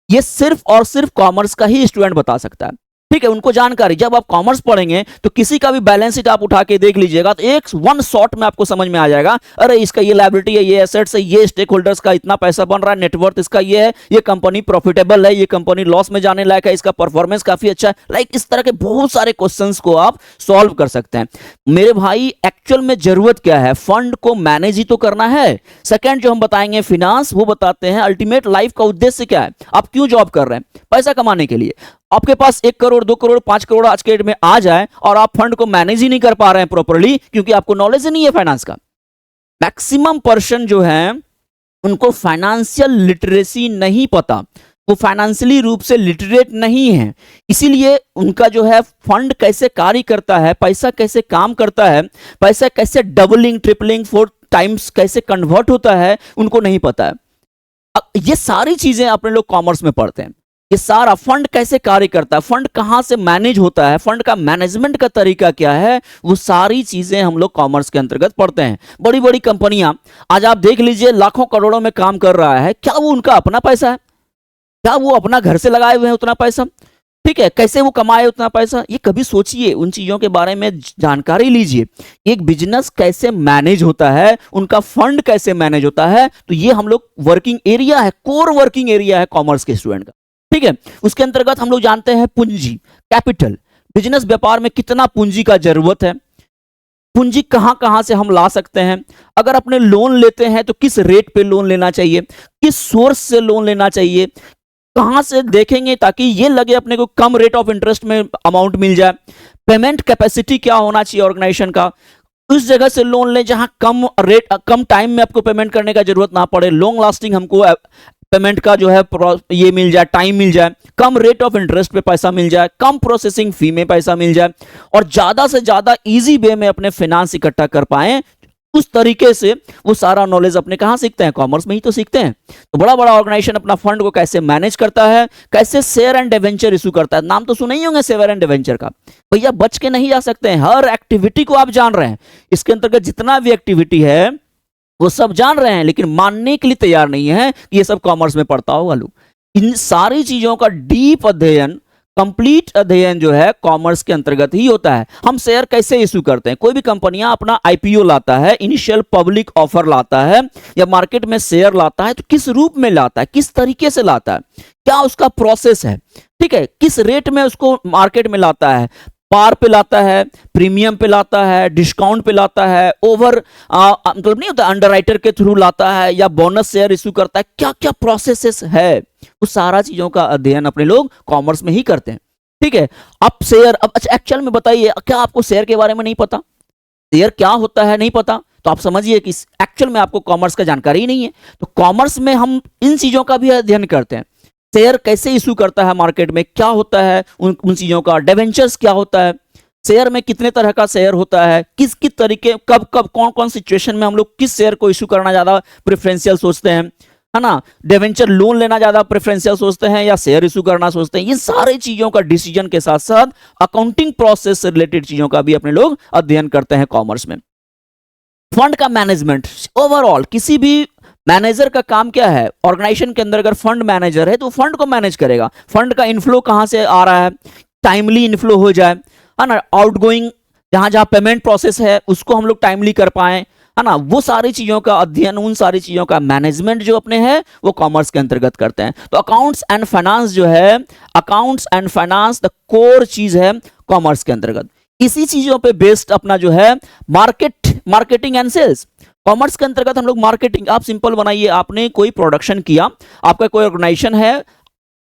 ये सिर्फ और सिर्फ कॉमर्स का ही स्टूडेंट बता सकता है। ठीक है, उनको जानकारी, जब आप कॉमर्स पढ़ेंगे तो किसी का भी बैलेंस शीट आप उठा के देख लीजिएगा तो एक वन शॉट में आपको समझ में आ जाएगा, अरे इसका ये लायबिलिटी है, ये एसेट्स है, ये स्टेक होल्डर्स का इतना पैसा बन रहा है, नेटवर्थ इसका ये है, ये कंपनी प्रॉफिटेबल है, ये कंपनी लॉस में जाने लायक है, इसका परफॉर्मेंस काफी अच्छा है। लाइक इस तरह के बहुत सारे क्वेश्चंस को आप सॉल्व कर सकते हैं। मेरे भाई, एक्चुअल में जरूरत क्या है? फंड को मैनेज ही तो करना है। सेकेंड जो हम बताएंगे फिनांस, वो बताते हैं अल्टीमेट लाइफ का उद्देश्य क्या है, आप क्यों जॉब कर रहे हैं? पैसा कमाने के लिए। आपके पास 1 करोड़, 2 करोड़, 5 करोड़ आज के डेट में आ जाए और आप फंड को मैनेज ही नहीं कर पा रहे हैं प्रॉपर्ली, क्योंकि आपको नॉलेज ही नहीं है फाइनेंस का। मैक्सिमम पर्सन जो है उनको फाइनेंशियल लिटरेसी नहीं पता, वो फाइनेंशियली रूप से लिटरेट नहीं है, इसीलिए उनका जो है फंड कैसे कार्य करता है, पैसा कैसे काम करता है, पैसा कैसे डबलिंग, ट्रिपलिंग, 4 टाइम्स कैसे कन्वर्ट होता है, उनको नहीं पता है। ये सारी चीजें अपने लोग कॉमर्स में पढ़ते हैं। ये सारा फंड कैसे कार्य करता है, फंड कहां से मैनेज होता है, फंड का मैनेजमेंट का तरीका क्या है, वो सारी चीजें हम लोग कॉमर्स के अंतर्गत पढ़ते हैं। बड़ी बड़ी कंपनियां आज आप देख लीजिए लाखों करोड़ों में काम कर रहा है, क्या वो उनका अपना पैसा है? क्या वो अपना घर से लगाए हुए हैं उतना पैसा? ठीक है, कैसे वो कमाए उतना पैसा? ये कभी सोचिए, उन चीजों के बारे में जानकारी लीजिए। एक बिजनेस कैसे मैनेज होता है, उनका फंड कैसे मैनेज होता है, तो ये हम लोग वर्किंग एरिया है, कोर वर्किंग एरिया है कॉमर्स के स्टूडेंट का। ठीक है, उसके अंतर्गत हम लोग जानते हैं पूंजी, कैपिटल। बिजनेस व्यापार में कितना पूंजी का जरूरत है, पूंजी कहां कहां से हम ला सकते हैं, अगर अपने लोन लेते हैं तो किस रेट पे लोन लेना चाहिए, किस सोर्स से लोन लेना चाहिए, कहां से देखेंगे ताकि ये लगे अपने को कम रेट ऑफ इंटरेस्ट में अमाउंट मिल जाए, पेमेंट कैपेसिटी क्या होना चाहिए ऑर्गेनाइजेशन का, उस जगह से लोन लें जहां कम रेट, कम टाइम में आपको पेमेंट करने का जरूरत ना पड़े, लॉन्ग लास्टिंग हमको पेमेंट का जो है ये मिल जाए, टाइम मिल जाए, कम रेट ऑफ इंटरेस्ट पे पैसा मिल जाए, कम प्रोसेसिंग फी में पैसा मिल जाए और ज्यादा से ज्यादा इजी वे में अपने फाइनेंस इकट्ठा कर पाए। उस तरीके से वो सारा नॉलेज अपने कहां सीखते हैं, कॉमर्स में ही तो सीखते हैं। तो बड़ा बड़ा ऑर्गेनाइजेशन अपना फंड को कैसे मैनेज करता है, कैसे शेयर एंड डिवेंचर इशू करता है, नाम तो सुने ही होंगे शेयर एंड डिवेंचर का। भैया बच के नहीं जा सकते हैं, हर एक्टिविटी को आप जान रहे हैं, इसके अंतर्गत जितना भी एक्टिविटी है वो सब जान रहे हैं, लेकिन मानने के लिए तैयार नहीं है कि ये सब कॉमर्स में पढ़ता होगा लोग। इन सारी चीजों का डीप अध्ययन, कंप्लीट अध्ययन जो है कॉमर्स के अंतर्गत ही होता है। हम शेयर कैसे इशू करते हैं, कोई भी कंपनियां अपना आईपीओ लाता है, इनिशियल पब्लिक ऑफर लाता है या मार्केट में शेयर लाता है, तो किस रूप में लाता है, किस तरीके से लाता है, क्या उसका प्रोसेस है, ठीक है, किस रेट में उसको मार्केट में लाता है, पार पे लाता है, प्रीमियम पे लाता है, डिस्काउंट पे लाता है, ओवर मतलब नहीं होता अंडरराइटर के थ्रू लाता है या बोनस शेयर इशू करता है, क्या क्या प्रोसेसेस है, उस सारा चीजों का अध्ययन अपने लोग कॉमर्स में ही करते हैं। ठीक है, अब शेयर, अब अच्छा एक्चुअल में बताइए, क्या आपको शेयर के बारे में नहीं पता, शेयर क्या होता है नहीं पता, तो आप समझिए कि एक्चुअल में आपको कॉमर्स का जानकारी ही नहीं है। तो कॉमर्स में हम इन चीजों का भी अध्ययन करते हैं, शेयर कैसे इशू करता है मार्केट में, क्या होता है उन चीजों का, डिवेंचर्स क्या होता है, शेयर में कितने तरह का शेयर होता है, किस किस तरीके, कब कब कौन कौन सिचुएशन में हम लोग किस शेयर को इशू करना ज्यादा प्रेफरेंशियल सोचते हैं, है ना, डिवेंचर लोन लेना ज्यादा प्रेफरेंशियल सोचते हैं या शेयर इशू करना सोचते हैं। ये सारी चीजों का डिसीजन के साथ साथ अकाउंटिंग प्रोसेस से रिलेटेड चीजों का भी अपने लोग अध्ययन करते हैं कॉमर्स में। फंड का मैनेजमेंट, ओवरऑल किसी भी मैनेजर का काम क्या है, ऑर्गेनाइजेशन के अंदर अगर फंड मैनेजर है तो फंड को मैनेज करेगा, फंड का इनफ्लो कहां से आ रहा है, टाइमली इनफ्लो हो जाए, है ना, आउटगोइंग जहां जहां पेमेंट प्रोसेस है उसको हम लोग टाइमली कर पाए, है ना, वो सारी चीजों का अध्ययन, उन सारी चीजों का मैनेजमेंट जो अपने हैं वो कॉमर्स के अंतर्गत करते हैं। तो अकाउंट्स एंड फाइनेंस जो है, accounts and finance the core चीज है कॉमर्स के अंतर्गत। इसी चीजों पे बेस्ड अपना जो है मार्केटिंग एंड सेल्स, कॉमर्स के अंतर्गत हम लोग मार्केटिंग, आप सिंपल बनाइए, आपने कोई प्रोडक्शन किया, आपका कोई ऑर्गेनाइजेशन है,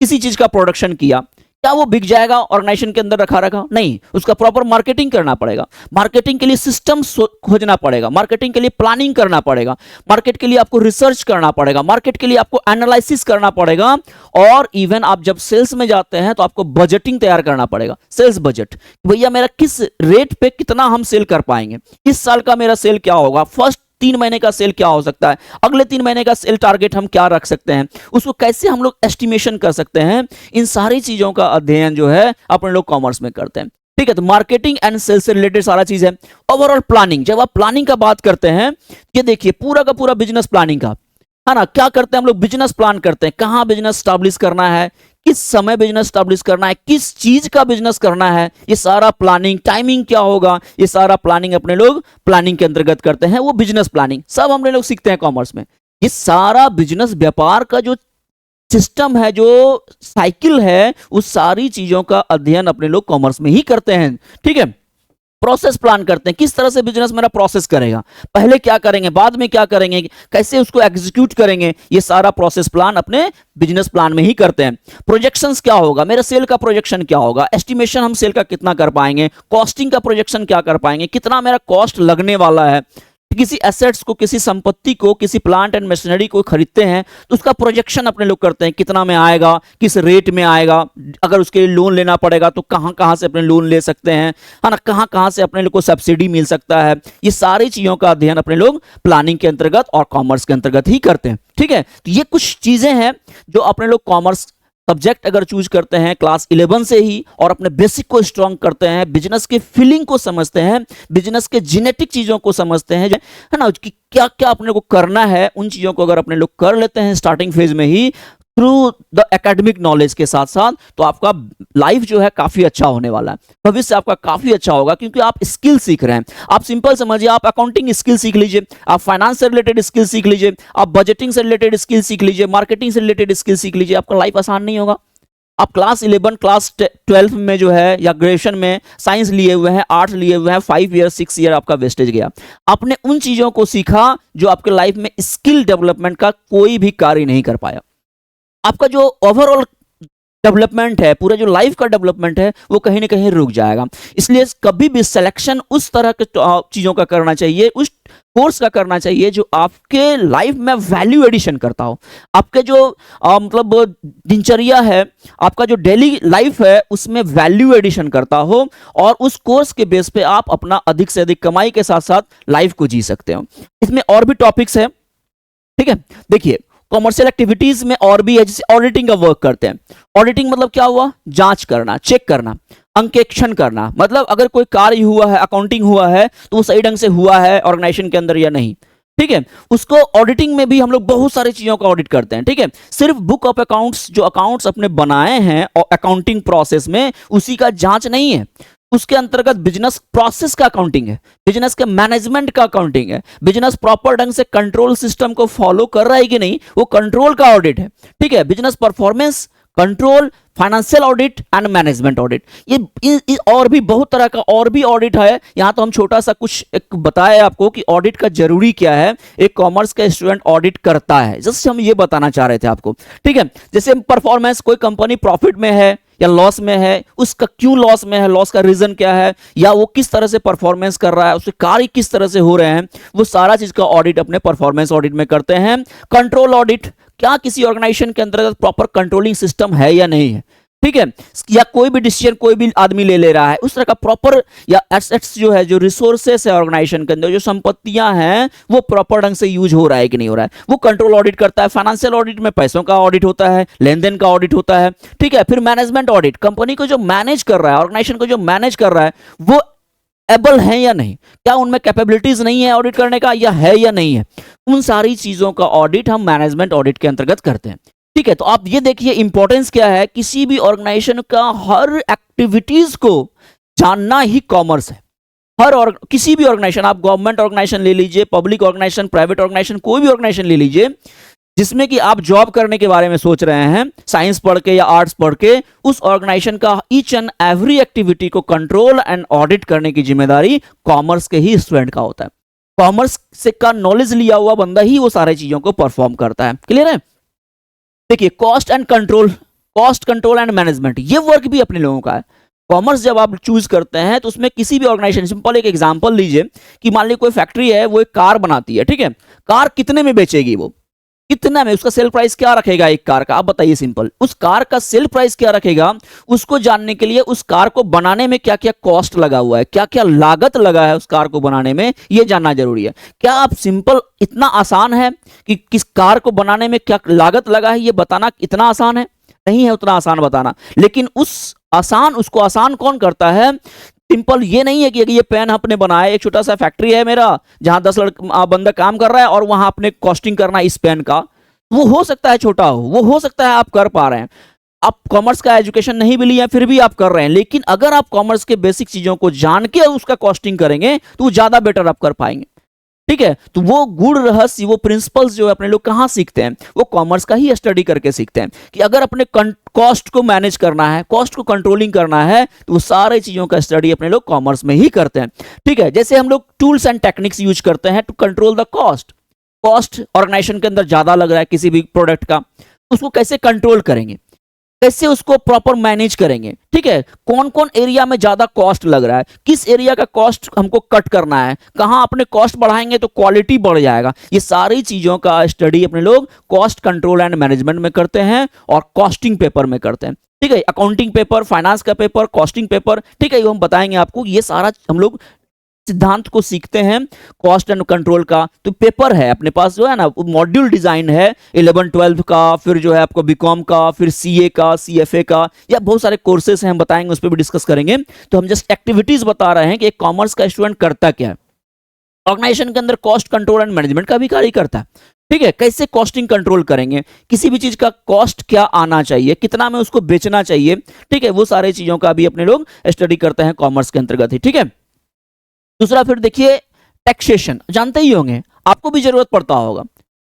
किसी चीज का प्रोडक्शन किया, क्या वो बिक जाएगा ऑर्गेनाइजेशन के अंदर रखा नहीं, उसका प्रॉपर मार्केटिंग करना पड़ेगा, मार्केटिंग के लिए सिस्टम खोजना पड़ेगा, मार्केटिंग के लिए प्लानिंग करना पड़ेगा, मार्केट के लिए आपको रिसर्च करना पड़ेगा, मार्केट के लिए आपको एनालिसिस करना पड़ेगा, और इवन आप जब सेल्स में जाते हैं तो आपको बजटिंग तैयार करना पड़ेगा, सेल्स बजट, भैया मेरा किस रेट पे कितना हम सेल कर पाएंगे, इस साल का मेरा सेल क्या होगा, फर्स्ट 3 महीने का सेल क्या हो सकता है, अगले 3 महीने का सेल टारगेट हम क्या रख सकते हैं, उसको कैसे हम लोग एस्टिमेशन कर सकते हैं, इन सारी चीजों का अध्ययन जो है अपने लोग कॉमर्स में करते हैं। ठीक है, तो मार्केटिंग एंड सेल्स से रिलेटेड सारा चीज है। ओवरऑल प्लानिंग, जब आप प्लानिंग का बात करते हैं, ये देखिए पूरा का पूरा बिजनेस प्लानिंग का, है ना, क्या करते हैं हम लोग, बिजनेस प्लान करते हैं, कहां बिजनेस स्टैब्लिश करना है, किस समय बिजनेस स्टैब्लिश करना है, किस चीज का बिजनेस करना है, ये सारा प्लानिंग, टाइमिंग क्या होगा, ये सारा प्लानिंग अपने लोग प्लानिंग के अंतर्गत करते हैं, वो बिजनेस प्लानिंग सब हमने लोग सीखते हैं कॉमर्स में। ये सारा बिजनेस व्यापार का जो सिस्टम है, जो साइकिल है, उस सारी चीजों का अध्ययन अपने लोग कॉमर्स में ही करते हैं। ठीक है, प्रोसेस प्लान करते हैं, किस तरह से बिजनेस मेरा प्रोसेस करेगा, पहले क्या करेंगे, बाद में क्या करेंगे, कैसे उसको एग्जीक्यूट करेंगे, ये सारा प्रोसेस प्लान अपने बिजनेस प्लान में ही करते हैं। प्रोजेक्शंस क्या होगा, मेरा सेल का प्रोजेक्शन क्या होगा, एस्टिमेशन हम सेल का कितना कर पाएंगे, कॉस्टिंग का प्रोजेक्शन क्या कर पाएंगे, कितना मेरा कॉस्ट लगने वाला है, किसी एसेट्स को, किसी संपत्ति को, किसी प्लांट एंड मशीनरी को खरीदते हैं तो उसका प्रोजेक्शन अपने लोग करते हैं, कितना में आएगा, किस रेट में आएगा, अगर उसके लिए लोन लेना पड़ेगा तो कहां कहां से अपने लोन ले सकते हैं, है ना, कहां कहां से अपने लोग को सब्सिडी मिल सकता है, ये सारी चीजों का अध्ययन अपने लोग प्लानिंग के अंतर्गत और कॉमर्स के अंतर्गत ही करते हैं। ठीक है, तो ये कुछ चीजें हैं जो अपने लोग कॉमर्स सब्जेक्ट अगर चूज करते हैं क्लास 11 से ही और अपने बेसिक को स्ट्रांग करते हैं, बिजनेस के फीलिंग को समझते हैं, बिजनेस के जेनेटिक चीजों को समझते हैं, है ना, कि क्या क्या अपने को करना है, उन चीजों को अगर अपने लोग कर लेते हैं स्टार्टिंग फेज में ही थ्रू द एकेडमिक नॉलेज के साथ साथ, तो आपका लाइफ जो है काफी अच्छा होने वाला है, भविष्य आपका काफी अच्छा होगा, क्योंकि आप स्किल सीख रहे हैं। आप सिंपल समझिए, आप अकाउंटिंग स्किल सीख लीजिए, आप फाइनेंस से रिलेटेड स्किल सीख लीजिए, आप बजटिंग से रिलेटेड स्किल सीख लीजिए, मार्केटिंग से रिलेटेड स्किल सीख लीजिए, आपका लाइफ आसान नहीं होगा। आप क्लास 11 क्लास 12 में जो है या ग्रेजुएशन में साइंस लिए हुए हैं, आर्ट्स लिए हुए हैं, 5 ईयर 6 ईयर आपका वेस्टेज गया, आपने उन चीजों को सीखा जो आपके लाइफ में स्किल डेवलपमेंट का कोई भी कार्य नहीं कर पाया। आपका जो ओवरऑल डेवलपमेंट है, पूरा जो लाइफ का डेवलपमेंट है, वो कहीं ना कहीं रुक जाएगा। इसलिए कभी भी सिलेक्शन उस तरह के चीजों का करना चाहिए, उस कोर्स का करना चाहिए जो आपके लाइफ में वैल्यू एडिशन करता हो। आपके जो मतलब दिनचर्या है, आपका जो डेली लाइफ है उसमें वैल्यू एडिशन करता हो, और उस कोर्स के बेस पे आप अपना अधिक से अधिक कमाई के साथ साथ लाइफ को जी सकते हो। इसमें और भी टॉपिक्स है, ठीक है। देखिए कॉमर्शियल एक्टिविटीज में और भी है, जैसे ऑडिटिंग का वर्क करते हैं। ऑडिटिंग मतलब क्या हुआ, जांच करना, चेक करना, अंकेक्षण करना, मतलब अगर कोई कार्य हुआ है, अकाउंटिंग हुआ है, तो वो सही ढंग से हुआ है ऑर्गेनाइजेशन के अंदर या नहीं, ठीक है। उसको ऑडिटिंग में भी हम लोग बहुत सारी चीजों का ऑडिट करते हैं, ठीक है। सिर्फ बुक ऑफ अकाउंट्स, जो अकाउंट्स अपने बनाए हैं और अकाउंटिंग प्रोसेस में, उसी का जांच नहीं है। उसके अंतर्गत बिजनेस प्रोसेस का अकाउंटिंग है, बिजनेस के मैनेजमेंट का अकाउंटिंग है, बिजनेस प्रॉपर ढंग से कंट्रोल सिस्टम को फॉलो कर रहा है कि नहीं, वो कंट्रोल का ऑडिट है, ठीक है। Business performance, control, financial audit and management audit, ये और भी बहुत तरह का और भी ऑडिट है। यहां तो हम छोटा सा कुछ एक बताया आपको कि ऑडिट का जरूरी क्या है, एक कॉमर्स का स्टूडेंट ऑडिट करता है, जस्ट हम ये बताना चाह रहे थे आपको, ठीक है। जैसे परफॉर्मेंस, कोई कंपनी प्रॉफिट में है या लॉस में है, उसका क्यों लॉस में है, लॉस का रीजन क्या है, या वो किस तरह से परफॉर्मेंस कर रहा है, उसके कार्य किस तरह से हो रहे हैं, वो सारा चीज का ऑडिट अपने परफॉर्मेंस ऑडिट में करते हैं। कंट्रोल ऑडिट, क्या किसी ऑर्गेनाइजेशन के अंतर्गत प्रॉपर कंट्रोलिंग सिस्टम है या नहीं है, ठीक है। या कोई भी डिसीजन कोई भी आदमी ले रहा है, उस तरह का प्रॉपर, या एसेट्स जो है, जो रिसोर्सेस है ऑर्गेनाइजेशन के अंदर, जो संपत्तियां हैं, वो प्रॉपर ढंग से यूज हो रहा है कि नहीं हो रहा है, वो कंट्रोल ऑडिट करता है। फाइनेंशियल ऑडिट में पैसों का ऑडिट होता है, लेन देन का ऑडिट होता है, ठीक है। फिर मैनेजमेंट ऑडिट, कंपनी को जो मैनेज कर रहा है, ऑर्गेनाइजेशन को जो मैनेज कर रहा है, वो एबल है या नहीं, क्या उनमें कैपेबिलिटीज नहीं है ऑडिट करने का, या है या नहीं है, उन सारी चीजों का ऑडिट हम मैनेजमेंट ऑडिट के अंतर्गत करते हैं, ठीक है। तो आप ये देखिए इंपॉर्टेंस क्या है, किसी भी ऑर्गेनाइजेशन का हर एक्टिविटीज को जानना ही कॉमर्स है। हर और किसी भी ऑर्गेनाइजेशन, आप गवर्नमेंट ऑर्गेनाइजेशन ले लीजिए, पब्लिक ऑर्गेनाइजेशन, प्राइवेट ऑर्गेनाइजेशन, कोई भी ऑर्गेनाइजेशन ले लीजिए जिसमें कि आप जॉब करने के बारे में सोच रहे हैं, साइंस पढ़ के या आर्ट्स पढ़ के, उस ऑर्गेनाइजेशन का ईच एंड एवरी एक्टिविटी को कंट्रोल एंड ऑडिट करने की जिम्मेदारी कॉमर्स के ही स्टूडेंट का होता है। कॉमर्स से का नॉलेज लिया हुआ बंदा ही वो सारी चीजों को परफॉर्म करता है। क्लियर है? देखिए cost and control, cost control and management, ये वर्क भी अपने लोगों का है। कॉमर्स जब आप चूज करते हैं तो उसमें किसी भी ऑर्गेनाइजेशन, सिंपल एक एग्जांपल लीजिए कि मान लीजिए कोई फैक्ट्री है, वो एक कार बनाती है, ठीक है। कार कितने में बेचेगी, वो कितना में, उसका सेल प्राइस क्या रखेगा एक कार का, आप बताइए सिंपल। उस कार का सेल प्राइस क्या रखेगा, उसको जानने के लिए उस कार को बनाने में क्या क्या कॉस्ट लगा हुआ है, क्या क्या लागत लगा है उस कार को बनाने में, ये जानना जरूरी है। क्या आप सिंपल, इतना आसान है कि किस कार को बनाने में क्या लागत लगा है ये बताना इतना आसान है? नहीं है उतना आसान बताना। लेकिन उसको आसान कौन करता है? सिंपल ये नहीं है कि ये पेन आपने बनाया, एक छोटा सा फैक्ट्री है मेरा जहां 10 बंदा काम कर रहा है और वहां आपने कॉस्टिंग करना इस पेन का, वो हो सकता है छोटा हो, वो हो सकता है आप कर पा रहे हैं, आप कॉमर्स का एजुकेशन नहीं भी लिया फिर भी आप कर रहे हैं। लेकिन अगर आप कॉमर्स के बेसिक चीजों को जान के उसका कॉस्टिंग करेंगे तो वो ज्यादा बेटर आप कर पाएंगे, ठीक है। तो वो गुण रहस्य, वो प्रिंसिपल्स जो है अपने लोग कहां सीखते हैं, वो कॉमर्स का ही स्टडी करके सीखते हैं कि अगर अपने कॉस्ट को मैनेज करना है, कॉस्ट को कंट्रोलिंग करना है, तो वो सारे चीजों का स्टडी अपने लोग कॉमर्स में ही करते हैं, ठीक है। जैसे हम लोग टूल्स एंड टेक्निक्स यूज करते हैं to control the cost, cost organization के अंदर ज्यादा लग रहा है किसी भी प्रोडक्ट का, उसको कैसे कंट्रोल करेंगे, कैसे उसको प्रॉपर मैनेज करेंगे, ठीक है। कौन कौन एरिया में ज्यादा कॉस्ट लग रहा है, किस एरिया का कॉस्ट हमको कट करना है, कहां अपने कॉस्ट बढ़ाएंगे तो क्वालिटी बढ़ जाएगा, ये सारी चीजों का स्टडी अपने लोग कॉस्ट कंट्रोल एंड मैनेजमेंट में करते हैं और कॉस्टिंग पेपर में करते हैं, ठीक है। अकाउंटिंग पेपर, फाइनेंस का पेपर, कॉस्टिंग पेपर, ठीक है, ये हम बताएंगे आपको। ये सारा हम लोग सिद्धांत को सीखते हैं कॉस्ट एंड कंट्रोल का। तो पेपर है अपने पास जो है ना, मॉड्यूल डिजाइन है 11-12 का, फिर जो है आपको बीकॉम का, फिर सीए का, सीएफए का, या बहुत सारे कोर्सेस हैं, हम बताएंगे, उस पर भी डिस्कस करेंगे। तो हम जस्ट एक्टिविटीज बता रहे हैं कि एक कॉमर्स का स्टूडेंट करता क्या है। ऑर्गेनाइजेशन के अंदर कॉस्ट कंट्रोल एंड मैनेजमेंट का भी कार्य करता है, ठीक है। कैसे कॉस्टिंग कंट्रोल करेंगे, किसी भी चीज का कॉस्ट क्या आना चाहिए, कितना में उसको बेचना चाहिए, ठीक है, वो सारे चीजों का भी अपने लोग स्टडी करते हैं कॉमर्स के अंतर्गत ही, ठीक है। दूसरा फिर देखिए टैक्सेशन, जानते ही होंगे, आपको भी जरूरत पड़ता होगा,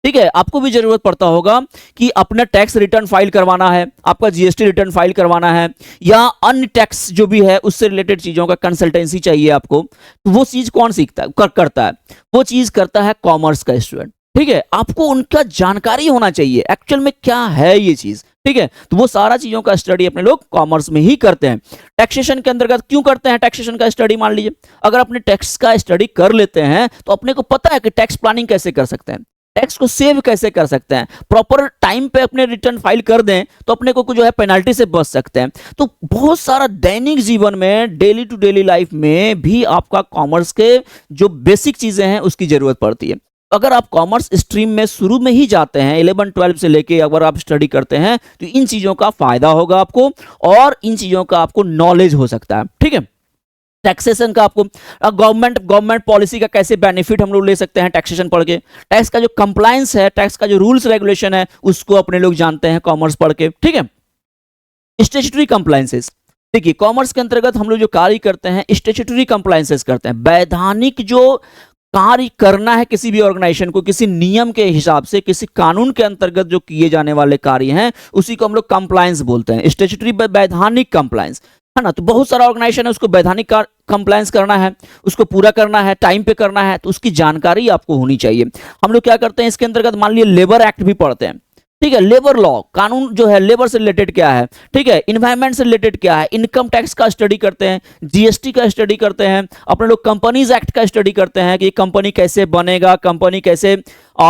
ठीक है, आपको भी जरूरत पड़ता होगा कि अपना टैक्स रिटर्न फाइल करवाना है, आपका जीएसटी रिटर्न फाइल करवाना है, या अन्य टैक्स जो भी है उससे रिलेटेड चीजों का कंसल्टेंसी चाहिए आपको। तो वो चीज कौन सीखता है, करता है, वो चीज करता है कॉमर्स का स्टूडेंट, ठीक है। आपको उनका जानकारी होना चाहिए एक्चुअल में क्या है ये चीज, ठीक है, तो वो सारा चीजों का स्टडी अपने लोग कॉमर्स में ही करते हैं। टैक्सेशन के अंतर्गत क्यों करते हैं टैक्सेशन का स्टडी? मान लीजिए अगर अपने टैक्स का स्टडी कर लेते हैं तो अपने को पता है कि टैक्स प्लानिंग कैसे कर सकते हैं, टैक्स को सेव कैसे कर सकते हैं, प्रॉपर टाइम पे अपने रिटर्न फाइल कर दें तो अपने को जो है पेनल्टी से बच सकते हैं। तो बहुत सारा दैनिक जीवन में, डेली टू डेली लाइफ में भी आपका कॉमर्स के जो बेसिक चीजें हैं उसकी जरूरत पड़ती है। अगर आप कॉमर्स स्ट्रीम में शुरू में ही जाते हैं 11-12 से लेके अगर आप स्टडी करते हैं तो इन चीजों का फायदा होगा आपको और इन चीजों का आपको नॉलेज हो सकता है। ठीक है, टैक्सेशन का आपको गवर्नमेंट पॉलिसी का कैसे बेनिफिट हम लोग ले सकते हैं टैक्सेशन पढ़ के, टैक्स का जो कंप्लायंस है, टैक्स का जो रूल्स रेगुलेशन है उसको अपने लोग जानते हैं कॉमर्स पढ़ के। ठीक है, स्टैट्यूटरी कंप्लायंसेस, देखिए कॉमर्स के अंतर्गत हम लोग जो कार्य करते हैं स्टैट्यूटरी कंप्लायंसेस करते हैं। वैधानिक जो कार्य करना है किसी भी ऑर्गेनाइजेशन को, किसी नियम के हिसाब से, किसी कानून के अंतर्गत जो किए जाने वाले कार्य हैं उसी को हम लोग कंप्लायंस बोलते हैं, स्टैट्यूटरी वैधानिक कंप्लायंस, है ना। तो बहुत सारा ऑर्गेनाइजेशन है उसको वैधानिक कंप्लायंस करना है, उसको पूरा करना है, टाइम पे करना है, तो उसकी जानकारी आपको होनी चाहिए। हम लोग क्या करते हैं इसके अंतर्गत, मान लीजिए लेबर एक्ट भी पढ़ते हैं। ठीक है, लेबर लॉ, कानून जो है लेबर से रिलेटेड क्या है, ठीक है, इन्वायरमेंट से रिलेटेड क्या है, इनकम टैक्स का स्टडी करते हैं, जीएसटी का स्टडी करते हैं, अपने लोग कंपनीज एक्ट का स्टडी करते हैं कि कंपनी कैसे बनेगा, कंपनी कैसे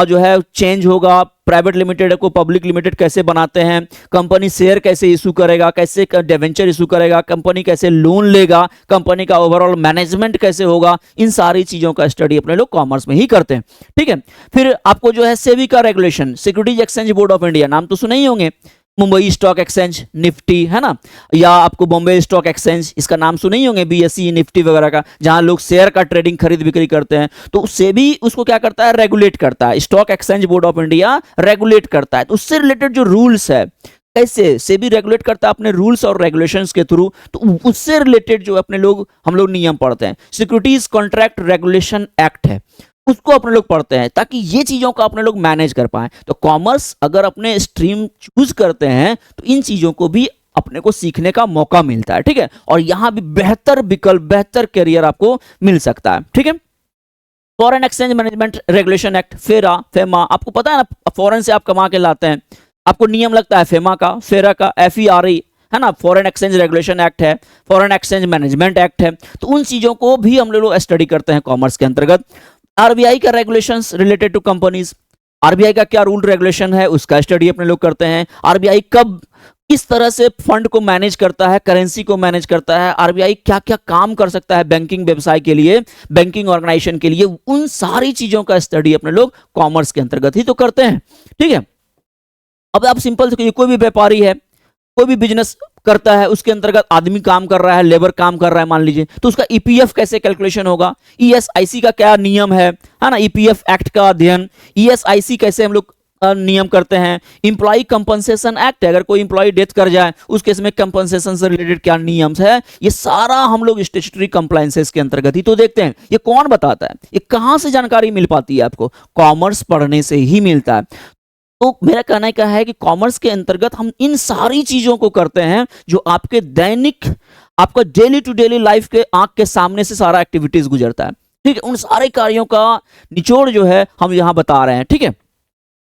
जो है चेंज होगा, प्राइवेट लिमिटेड को पब्लिक लिमिटेड कैसे बनाते हैं, कंपनी शेयर कैसे इशू करेगा, कैसे डिवेंचर इशू करेगा, कंपनी कैसे लोन लेगा, कंपनी का ओवरऑल मैनेजमेंट कैसे होगा, इन सारी चीजों का स्टडी अपने लोग कॉमर्स में ही करते हैं। ठीक है, फिर आपको जो है सेबी का regulation, securities exchange board of India, नाम तो सुने ही होंगे, मुंबई स्टॉक एक्सचेंज, निफ्टी, है ना, या आपको बॉम्बे स्टॉक एक्सचेंज, इसका नाम सुने ही होंगे, बीएसई, निफ्टी वगैरह का, जहां लोग शेयर का ट्रेडिंग खरीद बिक्री करते हैं। तो उससे भी उसको क्या करता है, रेगुलेट करता है, stock exchange board of India regulate करता है। तो उससे रिलेटेड जो रूल्स है, कैसे से भी रेगुलेट करता है अपने रूल्स और रेगुलेशंस के थ्रू, तो उससे रिलेटेड जो अपने लोग हम लोग नियम पढ़ते हैं, सिक्योरिटीज कॉन्ट्रैक्ट रेगुलेशन एक्ट है, उसको अपने लोग पढ़ते हैं ताकि ये चीजों का अपने लोग मैनेज कर पाए। तो कॉमर्स अगर अपने स्ट्रीम चूज करते हैं तो इन चीजों को भी अपने को सीखने का मौका मिलता है। ठीक है, और यहां भी बेहतर विकल्प, बेहतर करियर आपको मिल सकता है। ठीक है, foreign exchange management regulation act, फेरा, फेमा, आपको पता है ना, फॉरेन से आप कमा के लाते हैं, आपको नियम लगता है फेमा का, फेरा का, FERA, है ना, फॉरेन एक्सचेंज रेगुलेशन एक्ट है, फॉरेन एक्सचेंज मैनेजमेंट एक्ट है। तो उन चीजों को भी हम लोग स्टडी करते हैं कॉमर्स के अंतर्गत। आरबीआई का regulations related to companies, RBI का क्या रूल रेगुलेशन है उसका स्टडी अपने लोग करते हैं। आरबीआई कब किस तरह से फंड को मैनेज करता है, करेंसी को मैनेज करता है, आरबीआई क्या क्या काम कर सकता है बैंकिंग व्यवसाय के लिए, बैंकिंग ऑर्गेनाइजेशन के लिए, उन सारी चीजों का स्टडी अपने लोग कॉमर्स के अंतर्गत ही तो करते हैं। ठीक है, अब आप सिंपल से कोई भी व्यापारी है, कोई भी बिजनेस करता है, उसके अंतर्गत आदमी काम कर रहा है, लेबर काम कर रहा है मान लीजिए, तो उसका ईपीएफ कैसे कैलकुलेशन होगा, ईएसआईसी का क्या नियम है ना, ईपीएफ एक्ट का अध्ययन, ईएसआईसी कैसे हम लोग नियम करते हैं, इंप्लॉय कंपनसेशन एक्ट है, अगर कोई इंप्लॉय डेथ कर जाए उस केस में कंपनसेशन से रिलेटेड क्या नियम है, ये सारा हम लोग स्टैट्यूटरी कंप्लायंसेस के अंतर्गत ही तो देखते हैं। ये कौन बताता है, ये कहां से जानकारी मिल पाती है आपको, कॉमर्स पढ़ने से ही मिलता है। तो मेरा कहना क्या है कि कॉमर्स के अंतर्गत हम इन सारी चीजों को करते हैं जो आपके दैनिक, आपका डेली टू डेली लाइफ के आंख के सामने से सारा एक्टिविटीज गुजरता है। ठीक है, उन सारे कार्यों का निचोड़ जो है हम यहां बता रहे हैं। ठीक है,